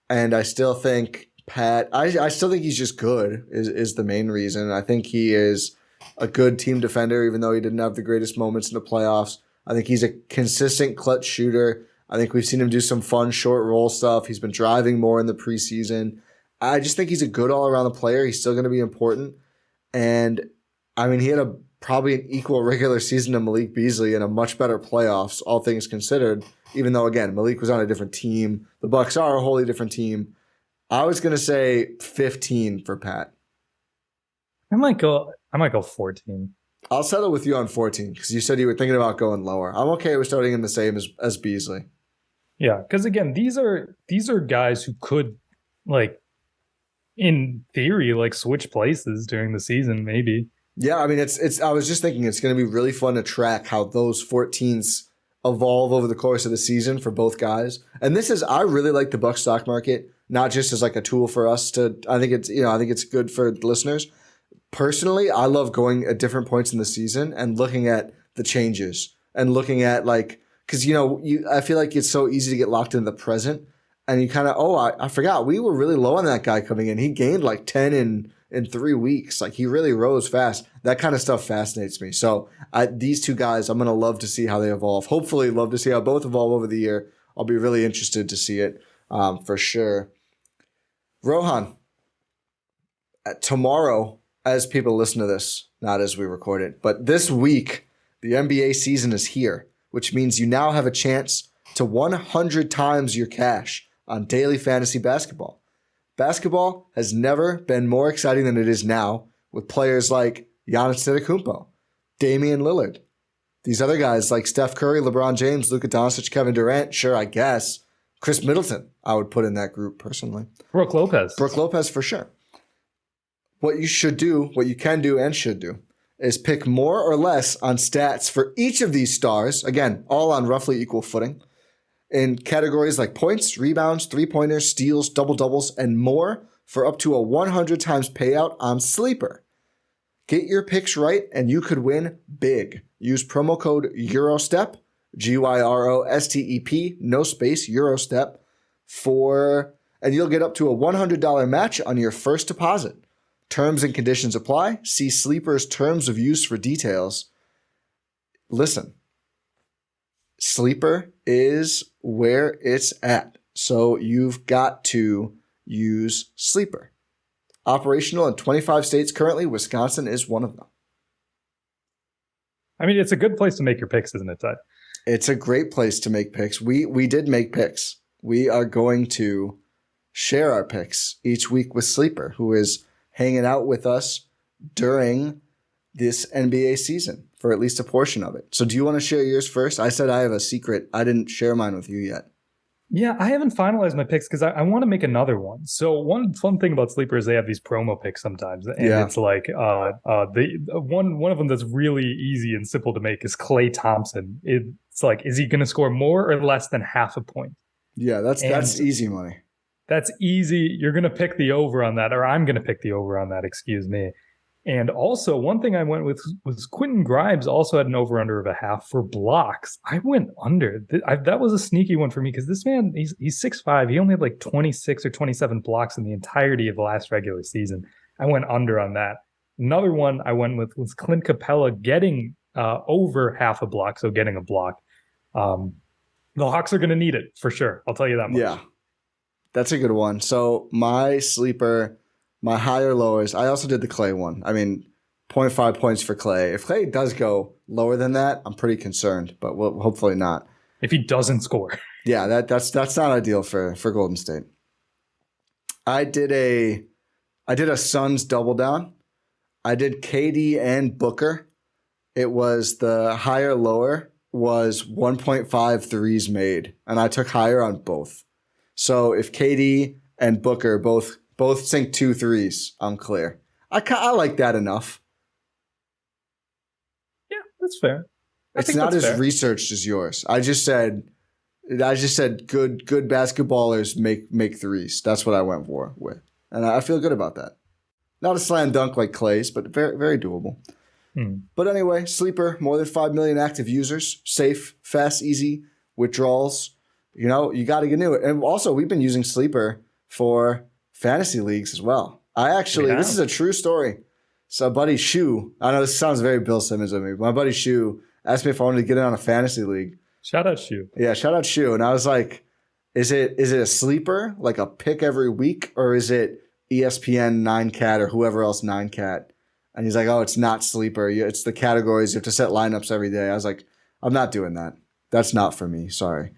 S1: And I still think I still think he's just good is the main reason. I think he is a good team defender, even though he didn't have the greatest moments in the playoffs. I think he's a consistent clutch shooter. I think we've seen him do some fun short roll stuff. He's been driving more in the preseason. I just think he's a good all-around player. He's still going to be important. And, I mean, he had probably an equal regular season to Malik Beasley and a much better playoffs, all things considered, even though, again, Malik was on a different team. The Bucks are a wholly different team. I was going to say 15 for Pat.
S2: I might go 14.
S1: I'll settle with you on 14 because you said you were thinking about going lower. I'm okay with starting him the same as Beasley.
S2: Yeah, because again, these are guys who could, like, in theory, like switch places during the season, maybe.
S1: Yeah, I mean, it's. I was just thinking it's going to be really fun to track how those 14s evolve over the course of the season for both guys. And I really like the Bucks stock market, not just as like a tool for us to. I think it's good for listeners. Personally, I love going at different points in the season and looking at the changes and looking at like, because I feel like it's so easy to get locked in the present, and you kind of I forgot we were really low on that guy coming in. He gained like 10 in 3 weeks. Like he really rose fast. That kind of stuff fascinates me. So these two guys, I'm gonna love to see how they evolve. Hopefully, love to see how both evolve over the year. I'll be really interested to see it for sure. Rohan, tomorrow as people listen to this, not as we record it, but this week, the NBA season is here, which means you now have a chance to 100 times your cash on daily fantasy basketball. Basketball has never been more exciting than it is now with players like Giannis Antetokounmpo, Damian Lillard. These other guys like Steph Curry, LeBron James, Luka Doncic, Kevin Durant, sure, I guess. Chris Middleton, I would put in that group personally.
S2: Brooke Lopez.
S1: Brooke Lopez for sure. What you should do, what you can do and should do, is pick more or less on stats for each of these stars, again, all on roughly equal footing, in categories like points, rebounds, three-pointers, steals, double-doubles, and more for up to a 100 times payout on Sleeper. Get your picks right and you could win big. Use promo code EUROSTEP, GYROSTEP, no space, EUROSTEP, and you'll get up to a $100 match on your first deposit. Terms and conditions apply. See Sleeper's terms of use for details. Listen, Sleeper is where it's at. So you've got to use Sleeper. Operational in 25 states currently. Wisconsin is one of them.
S2: I mean, it's a good place to make your picks, isn't it, Ty?
S1: It's a great place to make picks. We did make picks. We are going to share our picks each week with Sleeper, who is hanging out with us during this NBA season for at least a portion of it. So do you want to share yours first? I said I have a secret. I didn't share mine with you yet.
S2: Yeah, I haven't finalized my picks because I want to make another one. So one fun thing about Sleeper is they have these promo picks sometimes, and it's like the one of them that's really easy and simple to make is Klay Thompson. It's like, is he going to score more or less than half a point?
S1: Yeah, that's easy money.
S2: That's easy. You're going to pick the over on that, or I'm going to pick the over on that. Excuse me. And also, one thing I went with was Quentin Grimes also had an over-under of a half for blocks. I went under. That was a sneaky one for me because this man, he's 6'5". He only had like 26 or 27 blocks in the entirety of the last regular season. I went under on that. Another one I went with was Clint Capella getting over half a block, so getting a block. The Hawks are going to need it for sure. I'll tell you that much.
S1: Yeah, that's a good one. So my sleeper... My higher lowers, I also did the Klay one. I mean, 0.5 points for Klay. If Klay does go lower than that, I'm pretty concerned, but hopefully not.
S2: If he doesn't score.
S1: Yeah, that's not ideal for Golden State. I did a Suns double down. I did KD and Booker. It was the higher lower was 1.5 threes made, and I took higher on both. So if KD and Booker both sink 2 threes, I'm clear. I like that enough.
S2: Yeah, that's fair.
S1: It's not as researched as yours. I just said good basketballers make threes. That's what I went for with. And I feel good about that. Not a slam dunk like Klay's, but very, very doable. But anyway, Sleeper, more than 5 million active users, safe, fast, easy, withdrawals. You know, you got to get into it. And also, we've been using Sleeper for fantasy leagues as well. This is a true story. So buddy Shu, I know this sounds very Bill Simmons of me, but my buddy Shu asked me if I wanted to get in on a fantasy league.
S2: Shout out Shu.
S1: Yeah, shout out Shu. And I was like, is it a sleeper, like a pick every week, or is it ESPN 9Cat or whoever else 9Cat? And he's like, oh, it's not sleeper. It's the categories. You have to set lineups every day. I was like, I'm not doing that. That's not for me. Sorry.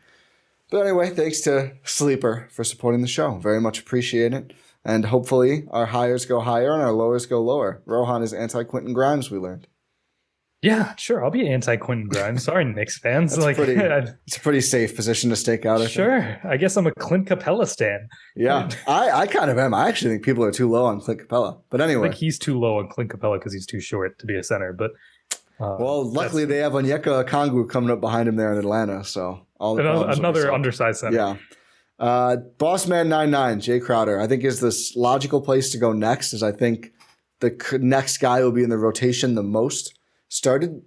S1: But anyway, thanks to Sleeper for supporting the show. Very much appreciate it. And hopefully our highers go higher and our lowers go lower. Rohan is anti-Quentin Grimes, we learned.
S2: Yeah, sure. I'll be anti-Quentin Grimes. Sorry, Knicks fans.
S1: It's a pretty safe position to stake out.
S2: Sure. I guess I'm a Clint Capella stan.
S1: Yeah, I kind of am. I actually think people are too low on Clint Capella. But anyway.
S2: I think he's too low on Clint Capella because he's too short to be a center. But
S1: luckily they have Onyeka Okongwu coming up behind him there in Atlanta. So
S2: another undersized center.
S1: Yeah. Bossman99, Jay Crowder, I think is this logical place to go next, as I think the next guy will be in the rotation the most.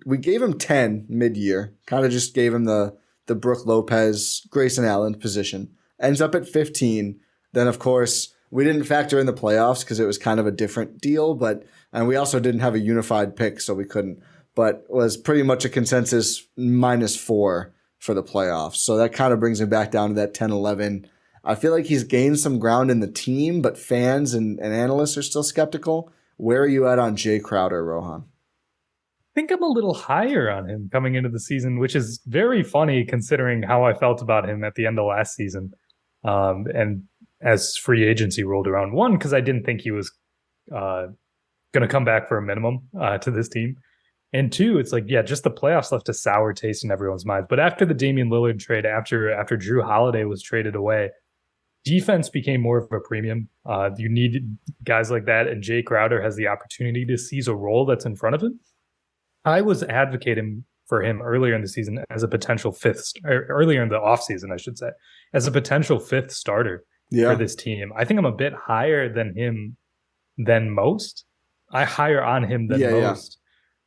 S1: We gave him 10 mid-year, kind of just gave him the Brooke Lopez, Grayson Allen position. Ends up at 15. Then, of course, we didn't factor in the playoffs because it was kind of a different deal, and we also didn't have a unified pick, so we couldn't. But was pretty much a consensus -4 for the playoffs. So that kind of brings him back down to that 10-11. I feel like he's gained some ground in the team, but fans and analysts are still skeptical, Where are you at on Jay Crowder, Rohan?
S2: I think I'm a little higher on him coming into the season, which is very funny considering how I felt about him at the end of last season. And as free agency rolled around, one, because I didn't think he was going to come back for a minimum to this team. And two, it's like, yeah, just the playoffs left a sour taste in everyone's minds. But after the Damian Lillard trade, after Drew Holiday was traded away, defense became more of a premium. You need guys like that, and Jay Crowder has the opportunity to seize a role that's in front of him. I was advocating for him earlier in the season as a potential earlier in the offseason, I should say, as a potential fifth starter for this team. I think I'm a bit higher than him than most. Higher on him than most.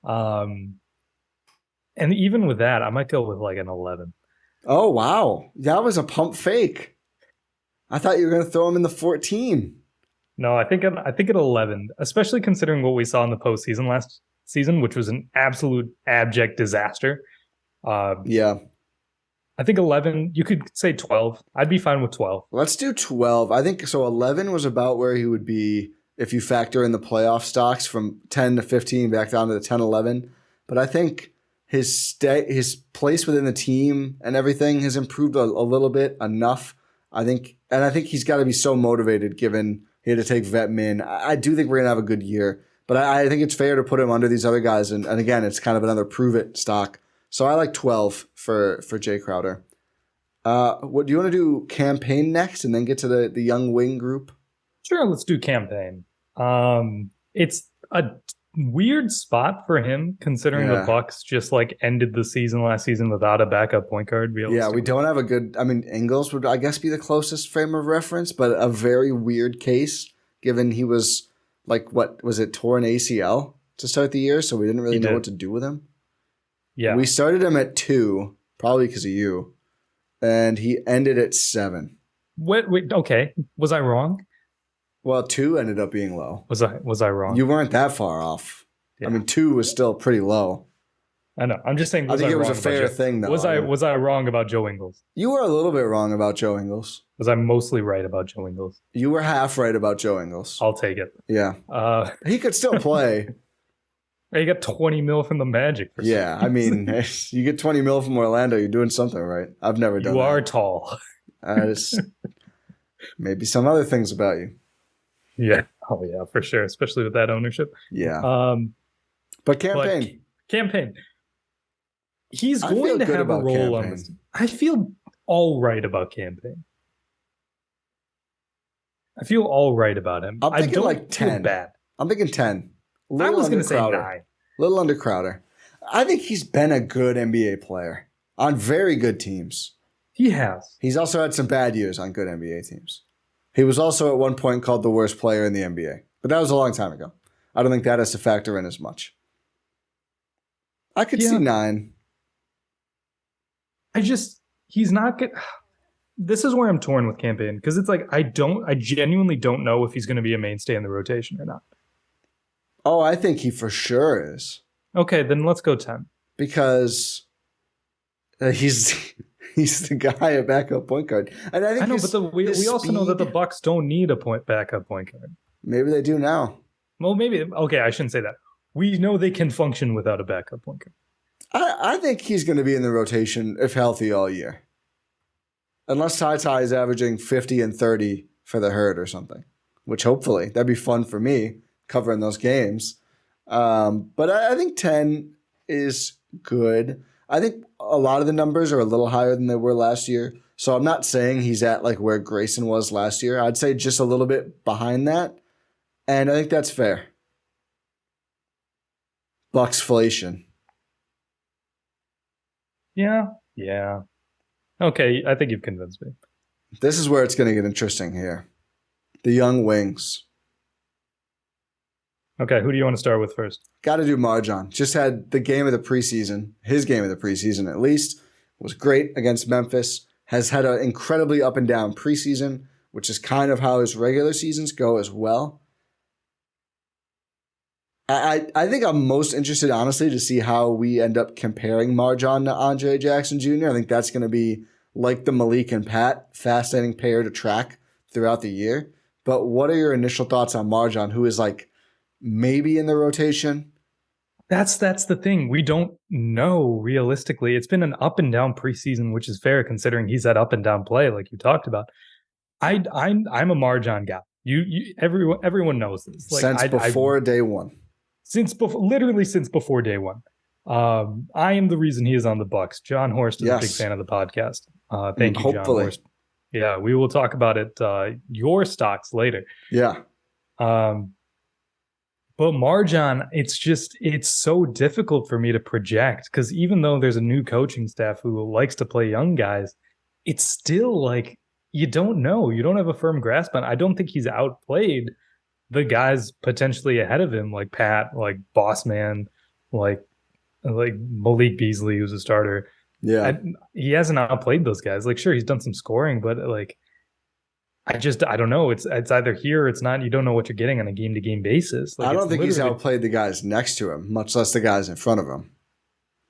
S2: And even with that, I might go with like an 11.
S1: Oh, wow. That was a pump fake. I thought you were going to throw him in the 14.
S2: No, I think at 11, especially considering what we saw in the postseason last season, which was an absolute abject disaster.
S1: Yeah.
S2: I think 11, you could say 12. I'd be fine with 12.
S1: Let's do 12. I think so. 11 was about where he would be if you factor in the playoff stocks from 10 to 15 back down to the 10, 11. But I think his place within the team and everything has improved a little bit enough. I think he's got to be so motivated given he had to take vet min. I do think we're going to have a good year, but I think it's fair to put him under these other guys. And again, it's kind of another prove it stock. So I like 12 for Jay Crowder. What do you want to do? Campaign next and then get to the young wing group?
S2: Sure, let's do campaign. It's a weird spot for him considering the Bucks just like ended the season last season without a backup point guard.
S1: Yeah, we don't have a good. I mean, Ingles would, I guess, be the closest frame of reference, but a very weird case given he was like, what was it, torn ACL to start the year, so we didn't really know what to do with him.
S2: Yeah,
S1: we started him at 2, probably because of you, and he ended at 7.
S2: Wait, okay, was I wrong?
S1: Well, 2 ended up being low.
S2: Was I wrong?
S1: You weren't that far off. Yeah. I mean, 2 was still pretty low.
S2: I know. I'm just saying.
S1: I think it was a fair thing, though.
S2: Was I wrong about Joe Ingles?
S1: You were a little bit wrong about Joe Ingles.
S2: Was I mostly right about Joe Ingles?
S1: You were half right about Joe Ingles.
S2: I'll take it.
S1: Yeah. He could still play.
S2: You got 20 mil from the Magic.
S1: Yeah, I mean, you get 20 mil from Orlando, you're doing something right. I've never done that.
S2: You are tall.
S1: Maybe some other things about you.
S2: Yeah. Oh, yeah, for sure. Especially with that ownership.
S1: Yeah. But campaign.
S2: He's going to have a role on this. I feel all right about campaign. I feel all right about him.
S1: I'm thinking like 10.
S2: Bad.
S1: I'm thinking 10.
S2: I was going to say 9.
S1: Little under Crowder. I think he's been a good NBA player on very good teams.
S2: He has.
S1: He's also had some bad years on good NBA teams. He was also at one point called the worst player in the NBA. But that was a long time ago. I don't think that has to factor in as much. I could see 9.
S2: He's not good. This is where I'm torn with campaign because it's like I genuinely don't know if he's going to be a mainstay in the rotation or not.
S1: Oh, I think he for sure is.
S2: Okay, then let's go 10.
S1: Because he's the guy at backup point guard. And I think
S2: but we also know that the Bucks don't need a backup point guard.
S1: Maybe they do now.
S2: Well, maybe. Okay, I shouldn't say that. We know they can function without a backup point guard.
S1: I think he's going to be in the rotation if healthy all year. Unless Ty is averaging 50 and 30 for the herd or something, which hopefully that'd be fun for me covering those games. But I think 10 is good. I think a lot of the numbers are a little higher than they were last year. So I'm not saying he's at like where Grayson was last year. I'd say just a little bit behind that. And I think that's fair. Bucksflation.
S2: Yeah. Okay, I think you've convinced me.
S1: This is where it's going to get interesting here. The young wings.
S2: Okay, who do you want to start with first?
S1: Got to do MarJon. Just had the game of the preseason. His game of the preseason, at least, was great against Memphis. Has had an incredibly up and down preseason, which is kind of how his regular seasons go as well. I think I'm most interested, honestly, to see how we end up comparing MarJon to Andre Jackson Jr. I think that's going to be like the Malik and Pat, fascinating pair to track throughout the year. But what are your initial thoughts on MarJon, who is like maybe in the rotation.
S2: That's the thing. We don't know realistically. It's been an up and down preseason, which is fair considering he's had up and down play, like you talked about. I'm a MarJon guy. Everyone knows this. Like,
S1: Since before day one.
S2: Literally since before day one. I am the reason he is on the Bucks. John Horst is a big fan of the podcast. Thank you, John Horst. Yeah, we will talk about it. Your stocks later.
S1: Yeah.
S2: But MarJon, it's so difficult for me to project because even though there's a new coaching staff who likes to play young guys, it's still like you don't know. You don't have a firm grasp on. I don't think he's outplayed the guys potentially ahead of him, like Pat, like Boss Man, like Malik Beasley, who's a starter.
S1: Yeah,
S2: he hasn't outplayed those guys. Like, sure, he's done some scoring, but like, I don't know. It's either here or it's not. You don't know what you're getting on a game-to-game basis. Like,
S1: I don't think he's outplayed the guys next to him, much less the guys in front of him.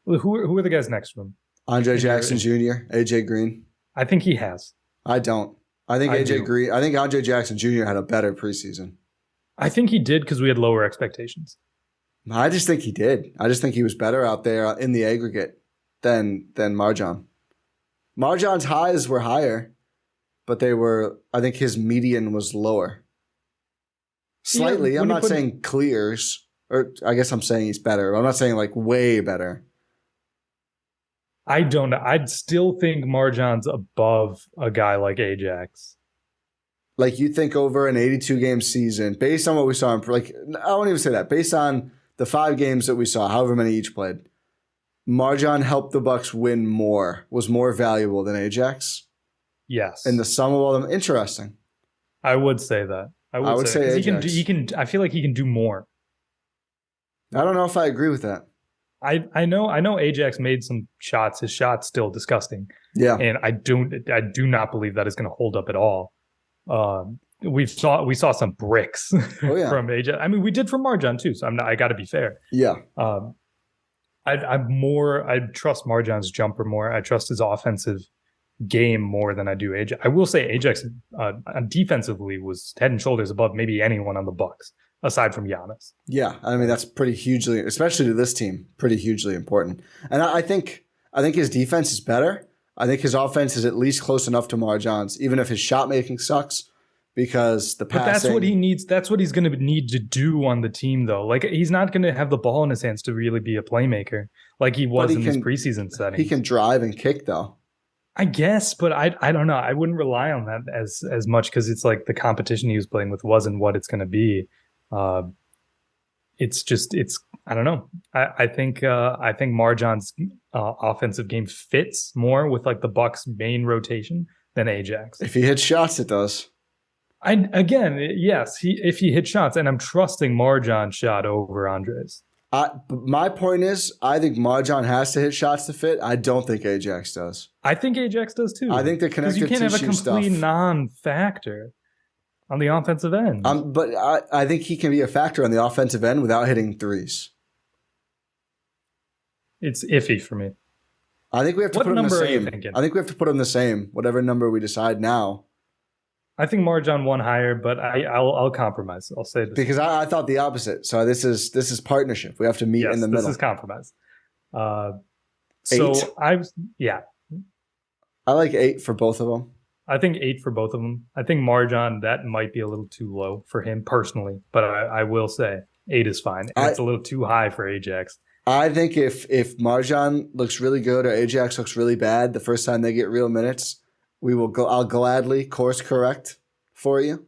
S2: Who are the guys next to him?
S1: Andre Jackson Jr., AJ Green.
S2: I think he has.
S1: I don't. I think Andre Jackson Jr. had a better preseason. I
S2: think he did because we had lower expectations.
S1: I just think he did. I just think he was better out there in the aggregate than MarJon. MarJon's highs were higher, but I think his median was lower. Slightly. Yeah, I'm not saying clears, or I guess I'm saying he's better. I'm not saying like way better.
S2: I don't know. I'd still think MarJon's above a guy like Ajax.
S1: Like, you think over an 82-game season, based on what we saw, I won't even say that. Based on the 5 games that we saw, however many each played, MarJon helped the Bucks win more, was more valuable than Ajax.
S2: Yes.
S1: And the sum of all of them, interesting.
S2: I would say that. I would say Ajax. He can. I feel like he can do more.
S1: I don't know if I agree with that.
S2: I know Ajax made some shots. His shot's still disgusting.
S1: Yeah.
S2: And I do not believe that is going to hold up at all. We saw some bricks from Ajax. I mean, we did from MarJon too, so I got to be fair.
S1: Yeah.
S2: I trust MarJon's jumper more. I trust his offensive game more than I do Ajax. I will say Ajax defensively was head and shoulders above maybe anyone on the Bucks aside from Giannis.
S1: Yeah, I mean, that's pretty hugely, especially to this team, pretty hugely important. And I think his defense is better. I think his offense is at least close enough to MarJon's, even if his shot making sucks, because the passing. But
S2: that's what he needs. That's what he's going to need to do on the team, though. Like, he's not going to have the ball in his hands to really be a playmaker like he was in his preseason setting.
S1: He can drive and kick, though.
S2: I guess, but I don't know. I wouldn't rely on that as much because it's like the competition he was playing with wasn't what it's going to be. It's I don't know. I think MarJon's offensive game fits more with like the Bucks' main rotation than Ajax.
S1: If he hits shots, it does.
S2: Yes. If he hits shots, and I'm trusting MarJon's shot over Andre's.
S1: My point is, I think MarJon has to hit shots to fit. I don't think Ajax does.
S2: I think Ajax does too.
S1: I think the connective tissue stuff.
S2: You can't have a complete non-factor on the offensive end.
S1: But I think he can be a factor on the offensive end without hitting threes.
S2: It's iffy for me.
S1: I think we have to put him the same.
S2: I
S1: think we have to put him the same, whatever number we decide now.
S2: I think MarJon won higher, but I'll compromise. I'll say this
S1: because I thought the opposite. So this is partnership. We have to meet in the middle.
S2: This is compromise.
S1: 8? I like 8 for both of them.
S2: I think 8 for both of them. I think MarJon, that might be a little too low for him personally, but I will say 8 is fine. It's a little too high for Ajax.
S1: I think if MarJon looks really good or Ajax looks really bad the first time they get real minutes, I'll gladly course correct for you.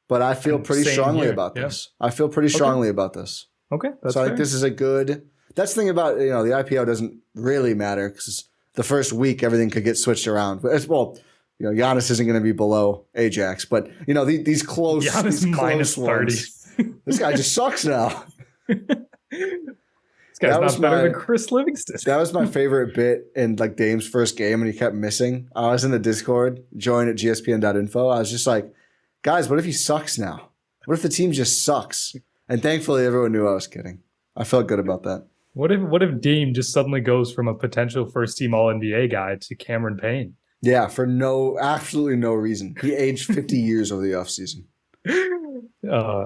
S1: But I feel pretty strongly about this. I feel pretty strongly about this.
S2: Okay.
S1: So I think this is a good. That's the thing about the IPO doesn't really matter because the first week everything could get switched around. Giannis isn't going to be below Ajax, but these close.
S2: Giannis
S1: these
S2: minus
S1: close
S2: 30.
S1: Ones, this guy just sucks now.
S2: This guy's not better than Chris Livingston.
S1: That was my favorite bit in like Dame's first game, and he kept missing. I was in the Discord, join at gspn.info. I was just like, guys, what if he sucks now? What if the team just sucks? And thankfully, everyone knew I was kidding. I felt good about that.
S2: What if Dame just suddenly goes from a potential first-team All-NBA guy to Cameron Payne?
S1: Yeah, for absolutely no reason. He aged 50 years over the offseason.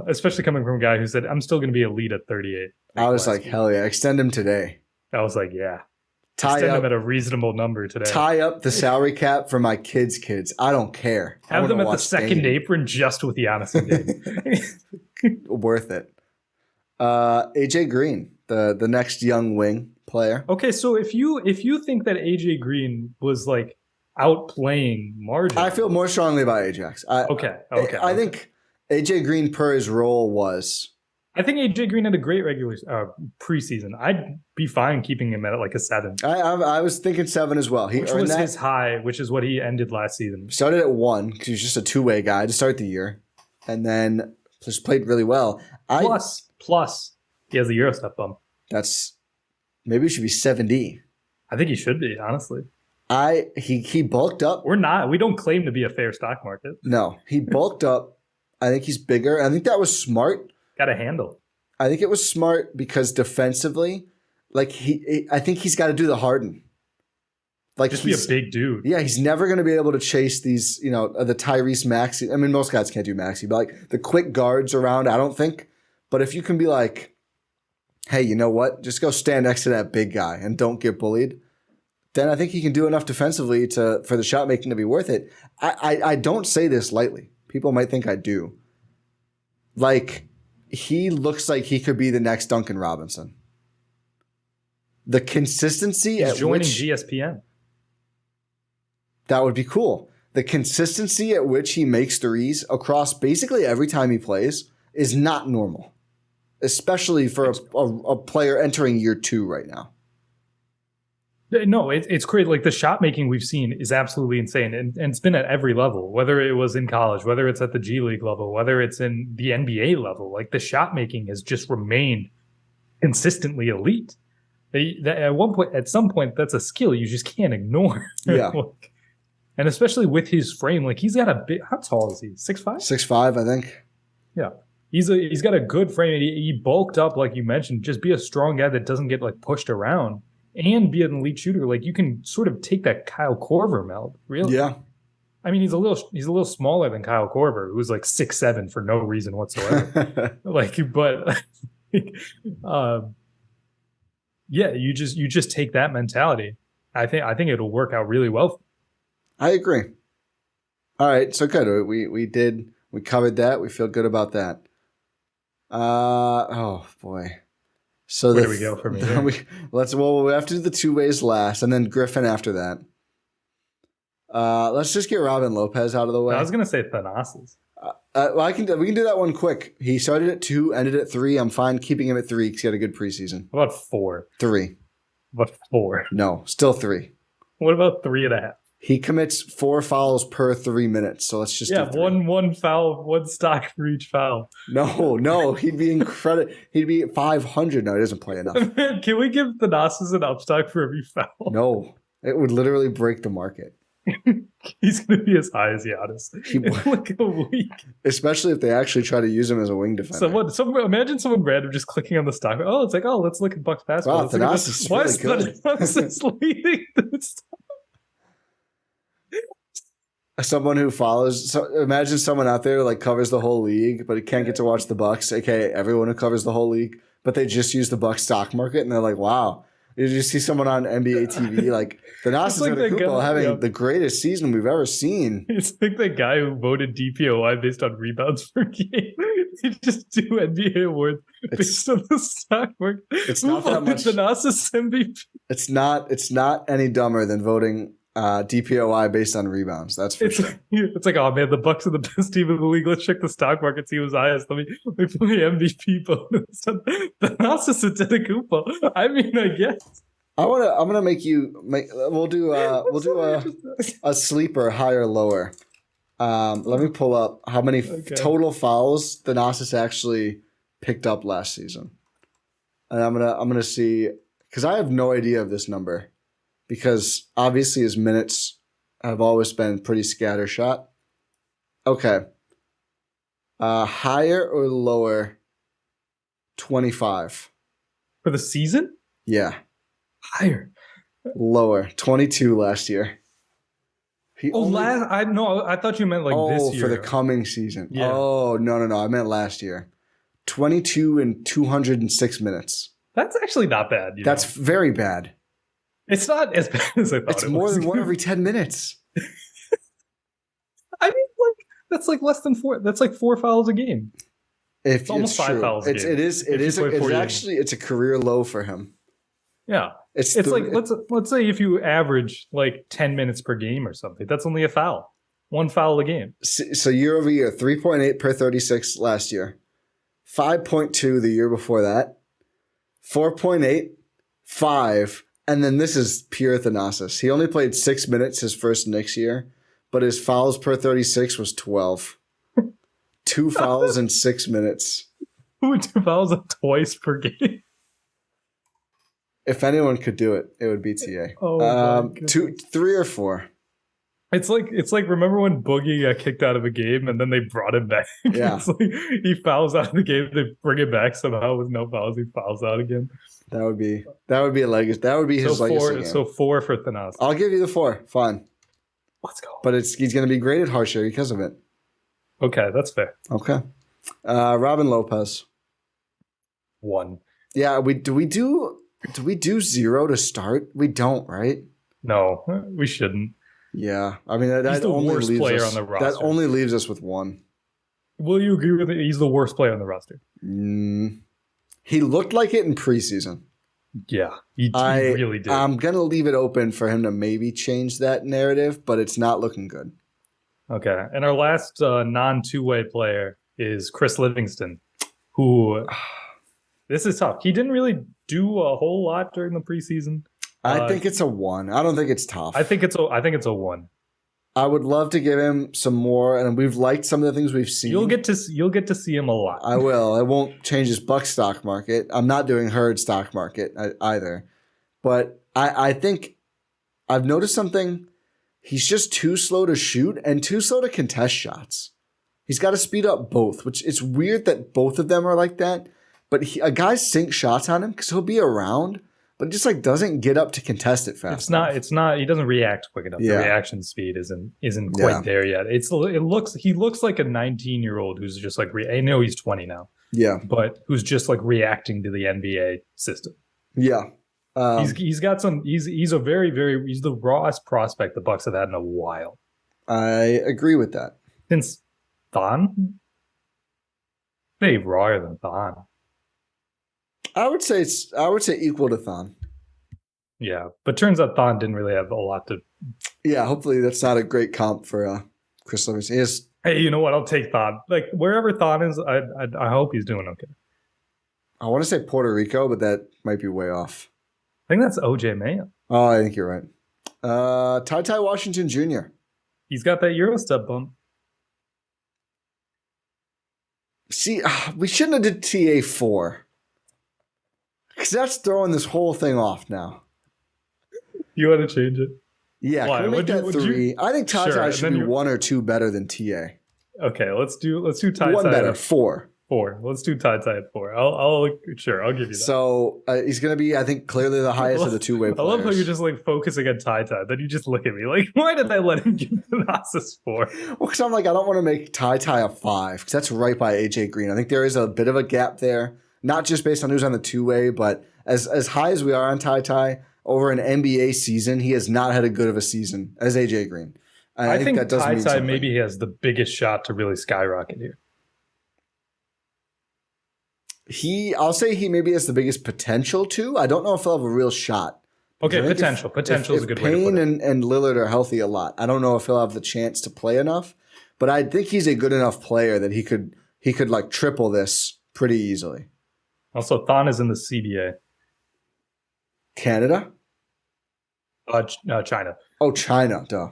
S2: Especially coming from a guy who said, I'm still going to be elite at 38.
S1: I was like, hell yeah, extend him today.
S2: I was like, yeah. Extend him at a reasonable number today.
S1: Tie up the salary cap for my kids' kids. I don't care.
S2: Have them at the second apron just with Giannis and Dame.
S1: Worth it. AJ Green, the next young wing player.
S2: Okay, so if you think that AJ Green was like outplaying MarJon,
S1: I feel more strongly about Ajax. I think AJ Green per his role was.
S2: I think AJ Green had a great regular preseason. I'd be fine keeping him at like a 7.
S1: I was thinking 7 as well.
S2: Which was his high, which is what he ended last season.
S1: Started at 1 because he was just a two-way guy to start the year, and then just played really well.
S2: Plus, he has the Eurostep bump.
S1: Maybe it should be 7D.
S2: I think he should be, honestly.
S1: He bulked up.
S2: We don't claim to be a fair stock market.
S1: No, he bulked up. I think he's bigger. I think that was smart.
S2: Got a handle.
S1: I think it was smart because defensively, like I think he's got to do the Harden. Like
S2: just be a big dude.
S1: Yeah, he's never going to be able to chase these, the Tyrese Maxey. I mean, most guys can't do Maxey, but like the quick guards around, I don't think. But if you can be like, hey, you know what? Just go stand next to that big guy and don't get bullied. Then I think he can do enough defensively for the shot making to be worth it. I don't say this lightly. People might think I do. Like, he looks like he could be the next Duncan Robinson. The consistency
S2: He's joining GSPN.
S1: That would be cool. The consistency at which he makes threes across basically every time he plays is not normal, especially for a player entering year 2 right now.
S2: No, it's crazy. Like the shot making we've seen is absolutely insane. And it's been at every level, whether it was in college, whether it's at the G League level, whether it's in the NBA level. Like the shot making has just remained consistently elite. At some point, that's a skill you just can't ignore.
S1: Yeah.
S2: And especially with his frame, like he's got a bit. How tall is he? 6'5"?
S1: 6'5", I think.
S2: Yeah. He's got a good frame. He bulked up, like you mentioned. Just be a strong guy that doesn't get like pushed around. And be an elite shooter, like you can sort of take that Kyle Korver meld, really.
S1: Yeah,
S2: I mean he's a little smaller than Kyle Korver, who's like 6'7" for no reason whatsoever. Yeah, you just take that mentality. I think it'll work out really well.
S1: I agree. All right, so good. We covered that. We feel good about that. Oh boy. So
S2: where do we go from here?
S1: We have to do the 2 ways last, and then Griffin after that. Let's just get Robin Lopez out of the way.
S2: I was gonna say Thanasis.
S1: We can do that one quick. He started at 2, ended at 3. I'm fine keeping him at 3 because he had a good preseason.
S2: What about 4?
S1: 3.
S2: What about 4?
S1: No, still 3.
S2: What about 3.5?
S1: He commits 4 fouls per 3 minutes, so let's just do
S2: 3. one foul, 1 stock for each foul.
S1: No, he'd be incredible. He'd be at 500. No, he doesn't play enough.
S2: Can we give Thanasis an upstock for every foul?
S1: No, it would literally break the market.
S2: He's going to be as high as Giannis in like a week.
S1: Especially if they actually try to use him as a wing defender.
S2: Imagine someone random just clicking on the stock. Oh, it's like, let's look at Bucks basketball.
S1: Wow, Thanasis is really good.
S2: Thanasis leading this?
S1: Someone who follows. So imagine someone out there like covers the whole league, but he can't get to watch the Bucks. aka everyone who covers the whole league, but they just use the Bucks stock market, and they're like, "Wow!" You just see someone on NBA TV like Thanasis Antetokounmpo having the greatest season we've ever seen.
S2: It's like the guy who voted DPOI based on rebounds per game. He just do NBA awards based on the stock market. It's not that much. Thanasis MVP.
S1: It's not any dumber than voting DPOI based on rebounds. That's for sure.
S2: It's like, oh man, the Bucks are the best team in the league. Let's check the stock market, see who's highest. Let me put my MVP bonus on Thanasis Antetokounmpo. I mean, I guess. I'm
S1: gonna we'll do a sleeper higher lower. Let me pull up how many total fouls Thanasis actually picked up last season, and I'm gonna see because I have no idea of this number. Because obviously his minutes have always been pretty scattershot. Okay. Higher or lower? 25.
S2: For the season?
S1: Yeah.
S2: Higher.
S1: Lower. 22 last year.
S2: I thought you meant this year.
S1: For the coming season.
S2: Yeah.
S1: Oh, no. I meant last year. 22 and 206 minutes.
S2: That's actually not bad.
S1: That's very bad.
S2: It's not as bad as I thought.
S1: It's more than one every 10 minutes.
S2: I mean, that's less than 4. That's 4 fouls a game.
S1: It's
S2: almost 5 fouls a game.
S1: It's a career low for him.
S2: Yeah. It's let's say if you average 10 minutes per game or something, that's only a foul. 1 foul a game.
S1: So year over year, 3.8 per 36 last year. 5.2 the year before that. 4.8, 5, and then this is pure Thanasis. He only played 6 minutes his first Knicks year, but his fouls per 36 was 12. 2 fouls in 6 minutes.
S2: 2 fouls twice per game.
S1: If anyone could do it, it would be TA.
S2: Oh,
S1: 2, 3, or 4.
S2: It's like remember when Boogie got kicked out of a game and then they brought him back?
S1: Yeah.
S2: It's he fouls out of the game, they bring him back somehow with no fouls, he fouls out again.
S1: That would be a legacy. That would be his legacy.
S2: So 4 for Thanasis.
S1: I'll give you the 4. Fine.
S2: Let's go.
S1: But he's going to be graded harsher because of it.
S2: Okay, that's fair.
S1: Okay. Robin Lopez.
S2: 1.
S1: Yeah, do we do 0 to start? We don't, right?
S2: No, we shouldn't.
S1: Yeah, I mean
S2: he's the worst player on the roster.
S1: That only leaves us with 1.
S2: Will you agree with it? He's the worst player on the roster.
S1: He looked like it in preseason.
S2: Yeah, he really did.
S1: I'm gonna leave it open for him to maybe change that narrative, but it's not looking good.
S2: Okay, and our last non-two-way player is Chris Livingston, who this is tough. He didn't really do a whole lot during the preseason.
S1: I think it's a 1. I don't think it's tough.
S2: I think it's a 1.
S1: I would love to give him some more, and we've liked some of the things we've seen.
S2: You'll get to see him a lot.
S1: I will. I won't change his Buck stock market. I'm not doing Herd stock market either. But I think I've noticed something. He's just too slow to shoot and too slow to contest shots. He's got to speed up both, which it's weird that both of them are like that. But a guy sinks shots on him because he'll be around, but just doesn't get up to contest it fast.
S2: It's not. He doesn't react quick enough.
S1: Yeah.
S2: The reaction speed isn't quite there yet. He looks like a 19-year-old who's just I know he's 20 now.
S1: Yeah,
S2: but who's just reacting to the NBA system.
S1: Yeah,
S2: he's got some. He's the rawest prospect the Bucks have had in a while.
S1: I agree with that.
S2: Since Thon, maybe rawer than Thon.
S1: I would say equal to Thon.
S2: Yeah, but turns out Thon didn't really have a lot to.
S1: Yeah, hopefully that's not a great comp for Chris Livingston.
S2: Hey, you know what? I'll take Thon. Wherever Thon is, I hope he's doing okay.
S1: I want to say Puerto Rico, but that might be way off.
S2: I think that's OJ Mayo.
S1: Oh, I think you're right. Ty Washington Jr.
S2: He's got that Eurostep bump.
S1: See, we shouldn't have did TA4. Because that's throwing this whole thing off now.
S2: You want to change it?
S1: Yeah,
S2: Why?
S1: Can we make that 3? I think Ty should be 1 or 2 better than TA.
S2: Okay, let's do Ty.
S1: 1 better, 4.
S2: 4. Let's do Ty at 4. I'll give you that.
S1: So he's going to be, I think, clearly the highest of the two-way players.
S2: I love how you're just focusing on Ty. Then you just look at me why did I let him give the assist 4?
S1: Well, because I'm I don't want to make Ty a 5 because that's right by AJ Green. I think there is a bit of a gap there. Not just based on who's on the two-way, but as high as we are on Ty, over an NBA season, he has not had as good of a season as AJ Green. I think that does mean something.
S2: Maybe has the biggest shot to really skyrocket here.
S1: I'll say he maybe has the biggest potential to. I don't know if he'll have a real shot.
S2: Okay, potential. Potential is a good way to put it.
S1: Payne and Lillard are healthy a lot. I don't know if he'll have the chance to play enough, but I think he's a good enough player that he could triple this pretty easily.
S2: Also, Thon is in the CBA.
S1: Canada?
S2: China.
S1: Oh, China, duh.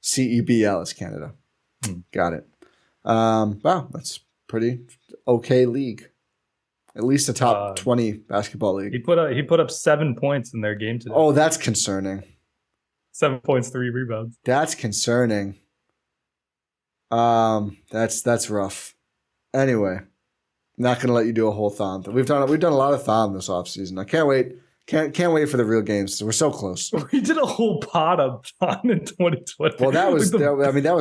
S1: CEBL is Canada. Got it. Wow, that's pretty okay league. At least a top 20 basketball league.
S2: He put up 7 points in their game today.
S1: Oh, that's concerning.
S2: 7 points, 3 rebounds.
S1: That's concerning. That's rough. Anyway. Not going to let you do a whole Thon. We've done a lot of Thon this offseason. I can't wait Can't wait for the real games. We're so close.
S2: We did a whole pod on Thon in 2020.
S1: Well, that was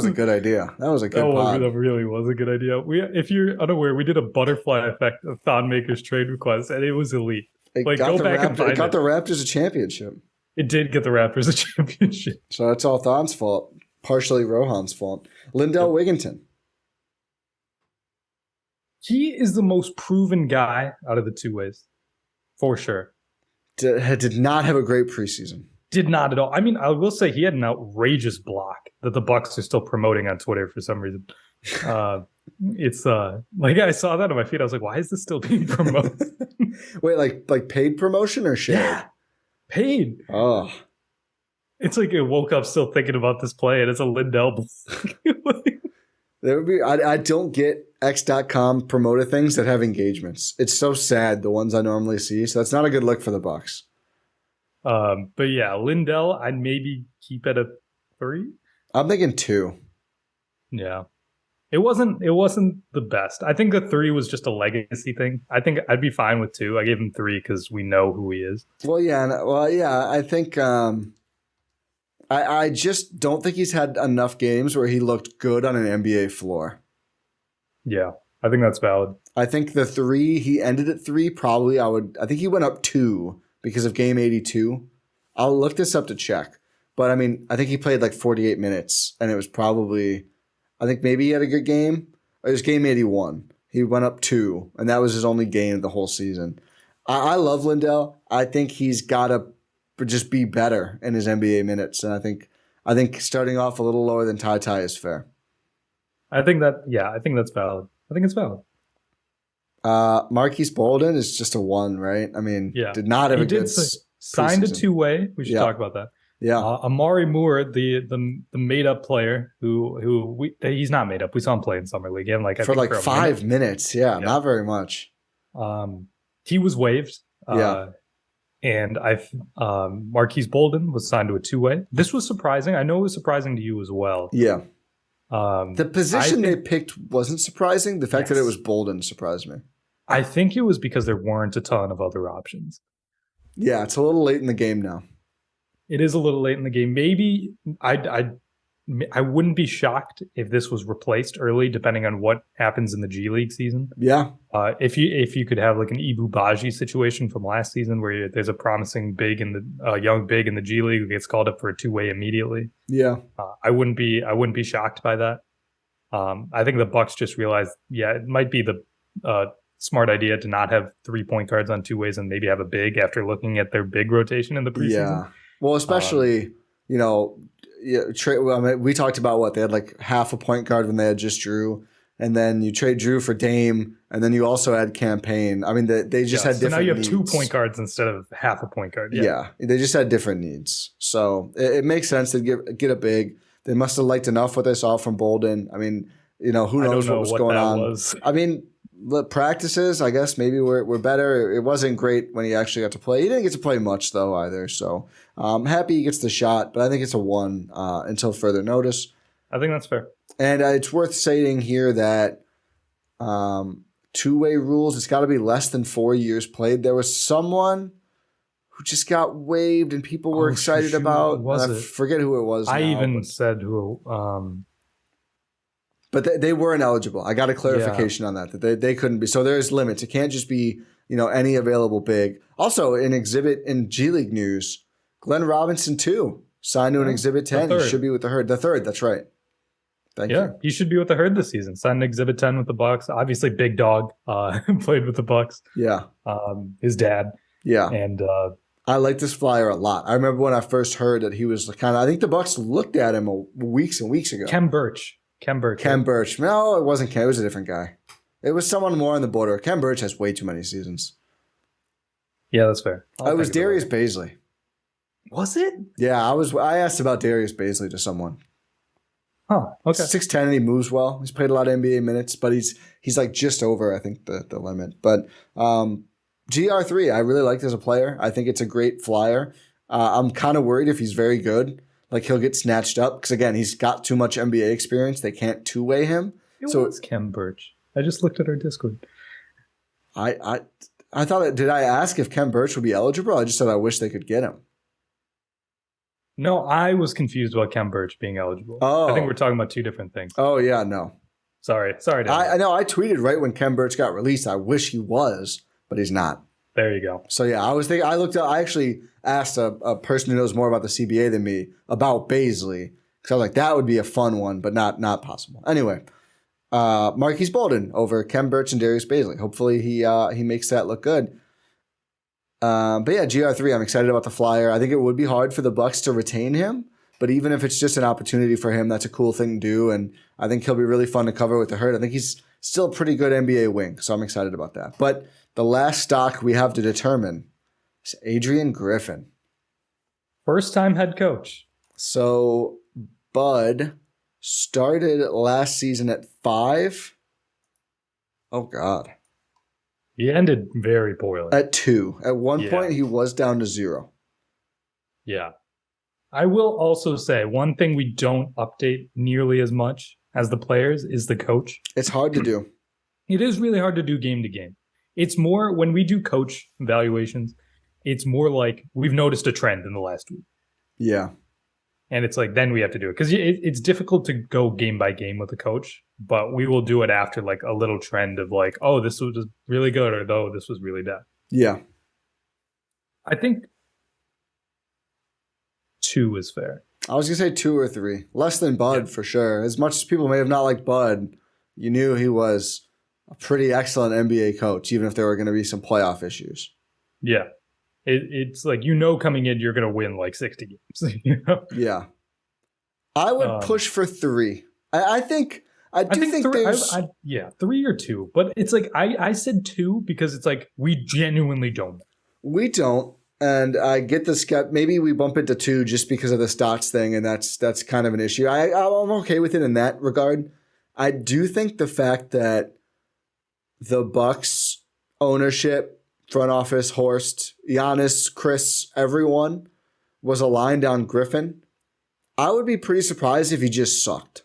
S1: a good idea. That was a good pod.
S2: That really was a good idea. If you're unaware, we did a butterfly effect of Thon Maker's trade request, and it was elite.
S1: It got the Raptors a championship.
S2: It did get the Raptors a championship.
S1: So that's all Thon's fault. Partially Rohan's fault. Lindell Wigginton.
S2: He is the most proven guy out of the two ways, for sure.
S1: Did not have a great preseason.
S2: Did not at all. I mean, I will say he had an outrageous block that the Bucks are still promoting on Twitter for some reason. It's like I saw that on my feed. I was like, why is this still being promoted?
S1: Wait, like paid promotion or shared?
S2: Yeah, paid.
S1: Oh.
S2: It's like I woke up still thinking about this play, and it's a Lindell block.
S1: There would be. I don't get X.com promoted things that have engagements. It's so sad, the ones I normally see. So that's not a good look for the Bucks.
S2: But yeah, Lindell, I'd maybe keep at a 3.
S1: I'm thinking 2.
S2: Yeah, it wasn't the best. I think the 3 was just a legacy thing. I think I'd be fine with 2. I gave him 3 because we know who he is.
S1: Well, yeah. I think. I just don't think he's had enough games where he looked good on an NBA floor.
S2: Yeah, I think that's valid.
S1: I think the 3, he ended at 3, probably I think he went up 2 because of game 82. I'll look this up to check. But I mean, I think he played like 48 minutes and it was probably, I think maybe he had a good game. It was game 81. He went up 2 and that was his only game of the whole season. I love Lindell. I think he's got to just be better in his NBA minutes. And I think starting off a little lower than Ty is fair. I think that's
S2: valid. I think it's valid.
S1: Marques Bolden is just a 1, right? I mean, did not have a good
S2: signed a 2-way. We should talk about that.
S1: Yeah.
S2: Amari Moore, the made up player he's not made up. We saw him play in summer league and
S1: for 5 minutes. Yeah, not very much.
S2: He was waived. And Marques Bolden was signed to a 2-way. This was surprising. I know it was surprising to you as well.
S1: Yeah. The position they picked wasn't surprising. The fact that it was Bolden surprised me.
S2: I think it was because there weren't a ton of other options.
S1: Yeah, it's a little late in the game now.
S2: It is a little late in the game. Maybe I wouldn't be shocked if this was replaced early, depending on what happens in the G League season.
S1: Yeah.
S2: If you could have like an Ibu Baji situation from last season where there's a promising young big in the G League who gets called up for a 2-way immediately.
S1: Yeah.
S2: I wouldn't be shocked by that. I think the Bucks just realized, it might be the smart idea to not have 3 point guards on 2-ways and maybe have a big after looking at their big rotation in the preseason.
S1: Yeah. Well, especially, we talked about what they had like half a point guard when they had just Drew, and then you trade Drew for Dame, and then you also had Campaign. I mean, they just had different needs. So now you have
S2: 2 point guards instead of half a point guard.
S1: Yeah, they just had different needs. So it makes sense to get a big. They must have liked enough what they saw from Bolden. I mean, who knows what was going on. I mean, the practices, I guess maybe were better. It wasn't great when he actually got to play. He didn't get to play much though either. So I'm happy he gets the shot, but I think it's a 1 until further notice.
S2: I think that's fair.
S1: And it's worth stating here that 2-way rules, it's got to be less than 4 years played. There was someone who just got waived and people were excited about. I forget who it was.
S2: Said who.
S1: But they weren't eligible. I got a clarification on that they couldn't be. So there's limits. It can't just be any available big. Also, an exhibit in G League news, Glenn Robinson too signed to an Exhibit 10. He should be with the Herd. The third, that's right. Thank you.
S2: He should be with the Herd this season. Signed an Exhibit 10 with the Bucks. Obviously, big dog. Played with the Bucks.
S1: Yeah.
S2: His dad.
S1: Yeah.
S2: And
S1: I like this flyer a lot. I remember when I first heard that he was I think the Bucks looked at him weeks and weeks ago.
S2: Kem Birch.
S1: No, it wasn't Kem. It was a different guy. It was someone more on the border. Kem Birch has way too many seasons.
S2: Yeah, that's fair.
S1: It was Darius Baisley.
S2: Was it?
S1: Yeah, I asked about Darius Baisley to someone.
S2: Huh. Okay.
S1: 6'10" and he moves well. He's played a lot of NBA minutes, but he's like just over, I think, the limit. But GR3, I really liked as a player. I think it's a great flyer. I'm kind of worried if he's very good. Like he'll get snatched up because again he's got too much NBA experience. They can't 2-way him.
S2: It was Kem Birch. I just looked at our Discord.
S1: I I thought, did I ask if Ken Birch would be eligible? I just said I wish they could get him.
S2: No, I was confused about Ken Birch being eligible.
S1: Oh.
S2: I think we're talking about two different things.
S1: Oh, yeah, no.
S2: Sorry.
S1: I know. I tweeted right when Ken Birch got released. I wish he was, but he's not.
S2: There you go.
S1: So yeah, I actually asked a person who knows more about the CBA than me about Bazley because I was like, that would be a fun one, but not possible. Anyway, Marques Bolden over Ken Birch and Darius Bazley. Hopefully he makes that look good. But yeah, GR3, I'm excited about the flyer. I think it would be hard for the Bucks to retain him, but even if it's just an opportunity for him, that's a cool thing to do. And I think he'll be really fun to cover with the Herd. I think he's still a pretty good NBA wing, so I'm excited about that. But the last stock we have to determine is Adrian Griffin.
S2: First-time head coach.
S1: So Bud started last season at 5. Oh, God.
S2: He ended very poorly.
S1: At 2. At one point, he was down to 0.
S2: Yeah. I will also say one thing we don't update nearly as much as the players is the coach.
S1: It's hard to do.
S2: It is really hard to do game to game. It's more when we do coach valuations, it's more like we've noticed a trend in the last week.
S1: Yeah.
S2: And it's like, then we have to do it. Because it's difficult to go game by game with a coach, but we will do it after like a little trend of like, oh, this was really good, or oh, this was really bad.
S1: Yeah.
S2: I think 2 is fair.
S1: I was going to say 2 or 3. Less than Bud for sure. As much as people may have not liked Bud, you knew he was a pretty excellent NBA coach, even if there were going to be some playoff issues.
S2: Yeah. It's like, coming in, you're going to win like 60 games.
S1: Yeah. I would push for 3. I think there's...
S2: 3 or 2. But it's like, I said 2 because it's like, we genuinely don't know.
S1: We don't. And I get the maybe we bump it to 2 just because of the Stotts thing, and that's kind of an issue. I'm okay with it in that regard. I do think the fact that the Bucks ownership, front office, Horst, Giannis, Chris, everyone was aligned on Griffin. I would be pretty surprised if he just sucked.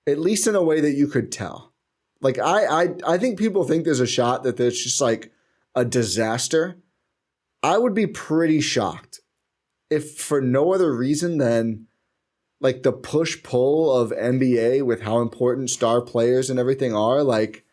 S1: At least in a way that you could tell. Like I think people think there's a shot that there's just like a disaster. I would be pretty shocked if for no other reason than like the push-pull of NBA with how important star players and everything are. Like,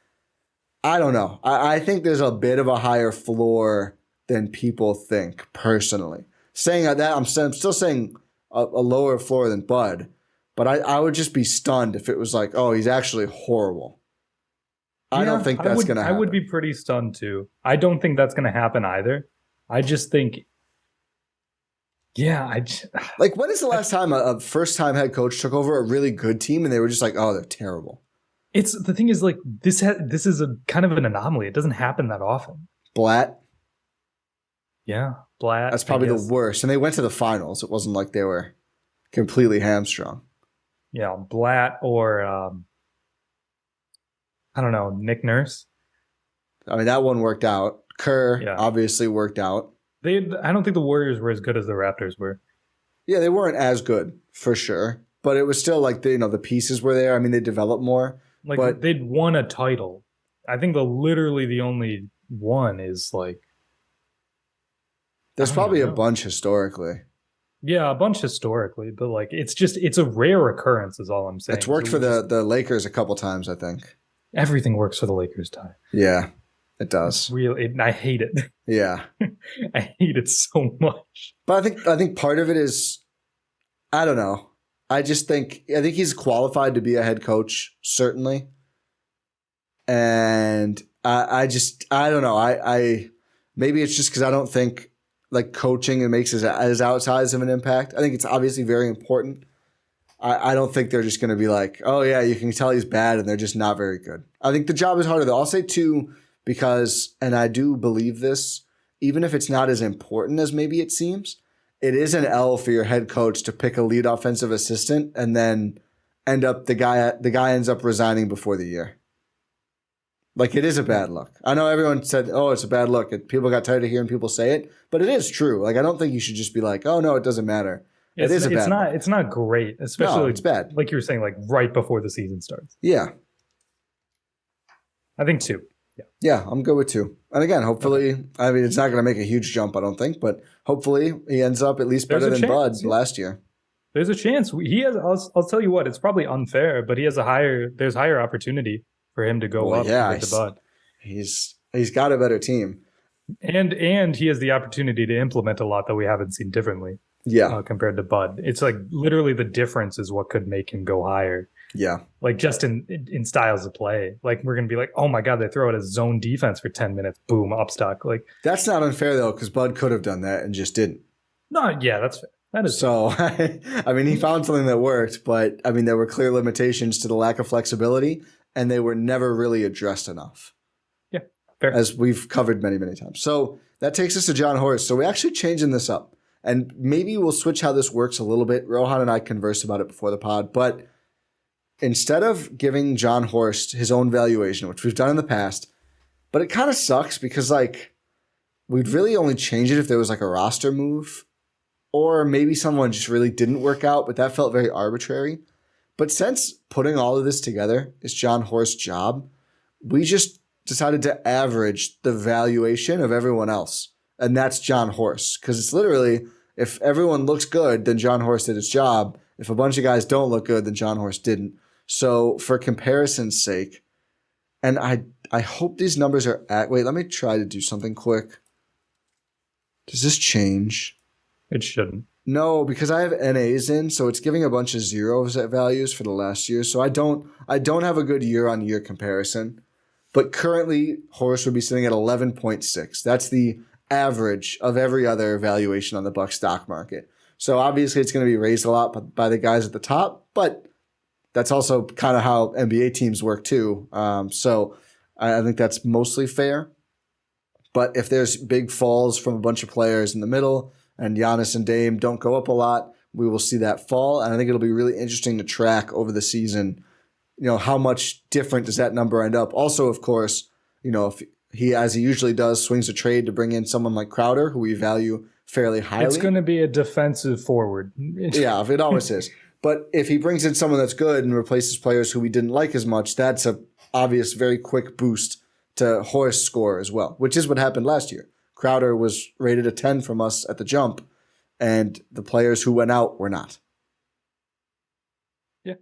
S1: I don't know. I think there's a bit of a higher floor than people think, personally. Saying that, I'm still saying a lower floor than Bud, but I would just be stunned if it was like, oh, he's actually horrible. I don't think that's going to happen.
S2: I would be pretty stunned too. I don't think that's going to happen either. I just think,
S1: like, when is the last time a first-time head coach took over a really good team and they were just like, oh, they're terrible?
S2: The thing is, like, this is a kind of an anomaly. It doesn't happen that often.
S1: Blatt?
S2: Yeah, Blatt.
S1: That's probably the worst. And they went to the finals. It wasn't like they were completely hamstrung.
S2: Yeah, Blatt or, I don't know, Nick Nurse.
S1: I mean, that one worked out. Kerr obviously worked out.
S2: I don't think the Warriors were as good as the Raptors were.
S1: Yeah, they weren't as good, for sure. But it was still like, the pieces were there. I mean, they developed more.
S2: But they'd won a title. I think literally the only one is like...
S1: There's probably a bunch historically.
S2: Yeah, a bunch historically. But like, it's a rare occurrence is all I'm saying.
S1: It's worked for the Lakers a couple times, I think.
S2: Everything works for the Lakers, Ty.
S1: Yeah. It does.
S2: Really, I hate it.
S1: Yeah.
S2: I hate it so much.
S1: But I think part of it is, I don't know. I think he's qualified to be a head coach, certainly. And I don't know. I maybe it's just because I don't think like coaching it makes as outsized of an impact. I think it's obviously very important. I don't think they're just going to be like, oh yeah, you can tell he's bad and they're just not very good. I think the job is harder though. I'll say 2 because, and I do believe this, even if it's not as important as maybe it seems, it is an L for your head coach to pick a lead offensive assistant and then the guy ends up resigning before the year. Like, it is a bad look. I know everyone said, oh, it's a bad look. People got tired of hearing people say it, but it is true. Like, I don't think you should just be like, oh no, it doesn't matter. It is a bad look.
S2: It's not great, especially
S1: no, it's bad.
S2: Like you were saying, like right before the season starts.
S1: Yeah.
S2: I think 2.
S1: Yeah, I'm good with 2. And again, hopefully, I mean, it's not going to make a huge jump, I don't think, but hopefully he ends up at least better than Bud last year.
S2: There's a chance he has. I'll tell you what. It's probably unfair, but he has there's higher opportunity for him to go up compared to Bud.
S1: He's got a better team,
S2: and he has the opportunity to implement a lot that we haven't seen differently.
S1: Yeah,
S2: compared to Bud, it's like literally the difference is what could make him go higher.
S1: Yeah,
S2: like just in styles of play. Like we're gonna be like, oh my god, they throw out a zone defense for 10 minutes, boom, up stuck. Like
S1: that's not unfair though, because Bud could have done that and just didn't.
S2: No, yeah, that's fair. That is
S1: so. I mean, he found something that worked, but I mean, there were clear limitations to the lack of flexibility, and they were never really addressed enough.
S2: Yeah, fair.
S1: As we've covered many, many times. So that takes us to Jon Horst. So we're actually changing this up, and maybe we'll switch how this works a little bit. Rohan and I conversed about it before the pod, but instead of giving Jon Horst his own valuation, which we've done in the past, but it kind of sucks because like we'd really only change it if there was like a roster move. Or maybe someone just really didn't work out, but that felt very arbitrary. But since putting all of this together is Jon Horst's job, we just decided to average the valuation of everyone else. And that's Jon Horst. Because it's literally, if everyone looks good, then Jon Horst did his job. If a bunch of guys don't look good, then Jon Horst didn't. So for comparison's sake, and I hope these numbers are wait, let me try to do something quick. Does this change?
S2: It shouldn't.
S1: No, because I have NAs in, so it's giving a bunch of zeros at values for the last year. So I don't have a good year-on-year comparison. But currently, Horst would be sitting at 11.6. That's the average of every other valuation on the Bucks stock market. So obviously, it's going to be raised a lot by the guys at the top, but that's also kind of how NBA teams work too. So I think that's mostly fair. But if there's big falls from a bunch of players in the middle, and Giannis and Dame don't go up a lot, we will see that fall. And I think it'll be really interesting to track over the season, how much different does that number end up? Also, of course, if he, as he usually does, swings a trade to bring in someone like Crowder, who we value fairly highly.
S2: It's going to be a defensive forward.
S1: Yeah, it always is. But if he brings in someone that's good and replaces players who we didn't like as much, that's a obvious, very quick boost to Horst's score as well, which is what happened last year. Crowder was rated a 10 from us at the jump, and the players who went out were not.
S2: Yeah,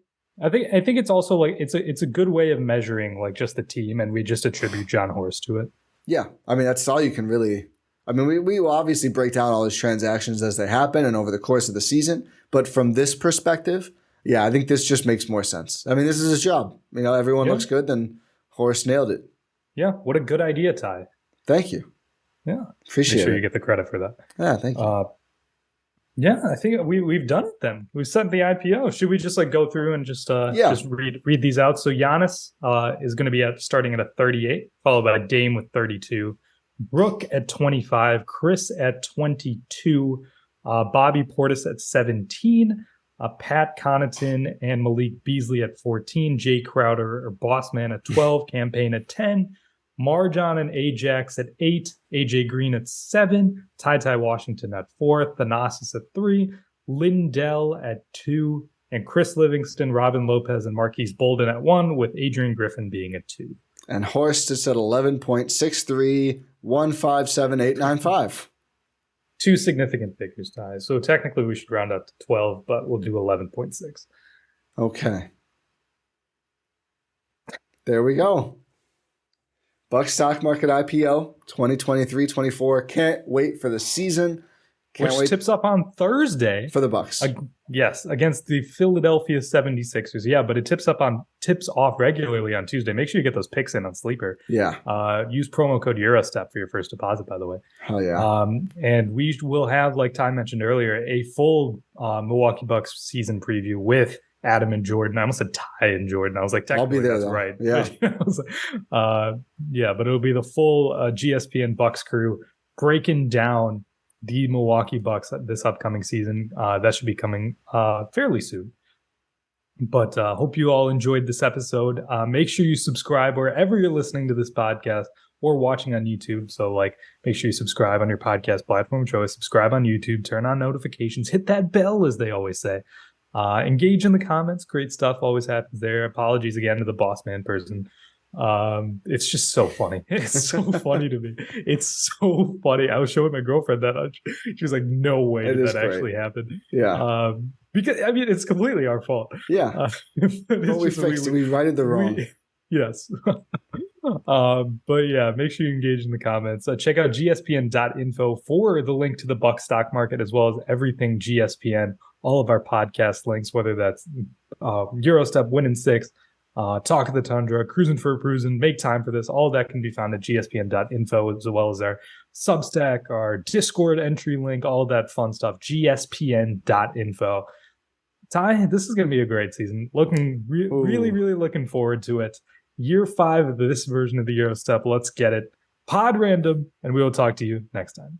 S2: I think it's also like it's a good way of measuring like just the team, and we just attribute Jon Horst to it.
S1: Yeah, I mean that's all you can really. I mean, we will obviously break down all these transactions as they happen and over the course of the season, but from this perspective, yeah, I think this just makes more sense. I mean, this is his job. Everyone looks good, then Horst nailed it.
S2: Yeah, what a good idea, Ty.
S1: Thank you.
S2: Yeah,
S1: appreciate it.
S2: Make sure you get the credit for that.
S1: Yeah, thank you.
S2: Yeah, I think we've done it then. We've set the IPO. Should we just like go through and just read these out? So Giannis is going to be starting at a 38, followed by Dame with 32, Brooke at 25, Chris at 22, Bobby Portis at 17, Pat Connaughton and Malik Beasley at 14, Jay Crowder or Bossman at 12, Campaign at 10, MarJon and Ajax at 8, AJ Green at 7, Ty Washington at 4, Thanasis at 3, Lindell at 2, and Chris Livingston, Robin Lopez, and Marques Bolden at 1, with Adrian Griffin being at 2.
S1: And Horst is at 11.63157895.
S2: 2 significant figures, Ty. So technically we should round up to 12, but we'll do 11.6.
S1: Okay. There we go. Bucks stock market IPO 2023-24. Can't wait for the season.
S2: Which tips up on Thursday.
S1: For the Bucks.
S2: Yes, against the Philadelphia 76ers. Yeah, but it tips off regularly on Tuesday. Make sure you get those picks in on Sleeper.
S1: Yeah.
S2: Use promo code Eurostep for your first deposit, by the way.
S1: Hell yeah.
S2: And we will have, like Ty mentioned earlier, a full Milwaukee Bucks season preview with Adam and Jordan. I almost said Ty and Jordan. I was like,
S1: I'll be there,
S2: that's
S1: though.
S2: Right.
S1: Yeah.
S2: But it'll be the full GSPN Bucks crew breaking down the Milwaukee Bucks this upcoming season. That should be coming fairly soon. But hope you all enjoyed this episode. Make sure you subscribe wherever you're listening to this podcast or watching on YouTube. So make sure you subscribe on your podcast platform of choice. Subscribe on YouTube. Turn on notifications. Hit that bell, as they always say. Engage in the comments. Great stuff always happens there. Apologies again to the boss man person. It's just so funny. It's so funny to me. It's so funny. I was showing my girlfriend that. She was like, "No way did that actually happen."
S1: Yeah.
S2: Because I mean, it's completely our fault.
S1: Yeah. But we fixed it. We righted the wrong.
S2: Yes. But yeah, make sure you engage in the comments. Check out gspn.info for the link to the Buck stock market, as well as everything GSPN, all of our podcast links, whether that's Eurostep, Win in Six, Talk of the Tundra, Cruising for a Cruising, Make Time for This. All that can be found at gspn.info, as well as our Substack, our Discord entry link, all that fun stuff. gspn.info. Ty, this is going to be a great season. Really looking forward to it. Year 5 of this version of the Eurostep. Let's get it. Pod random, and we will talk to you next time.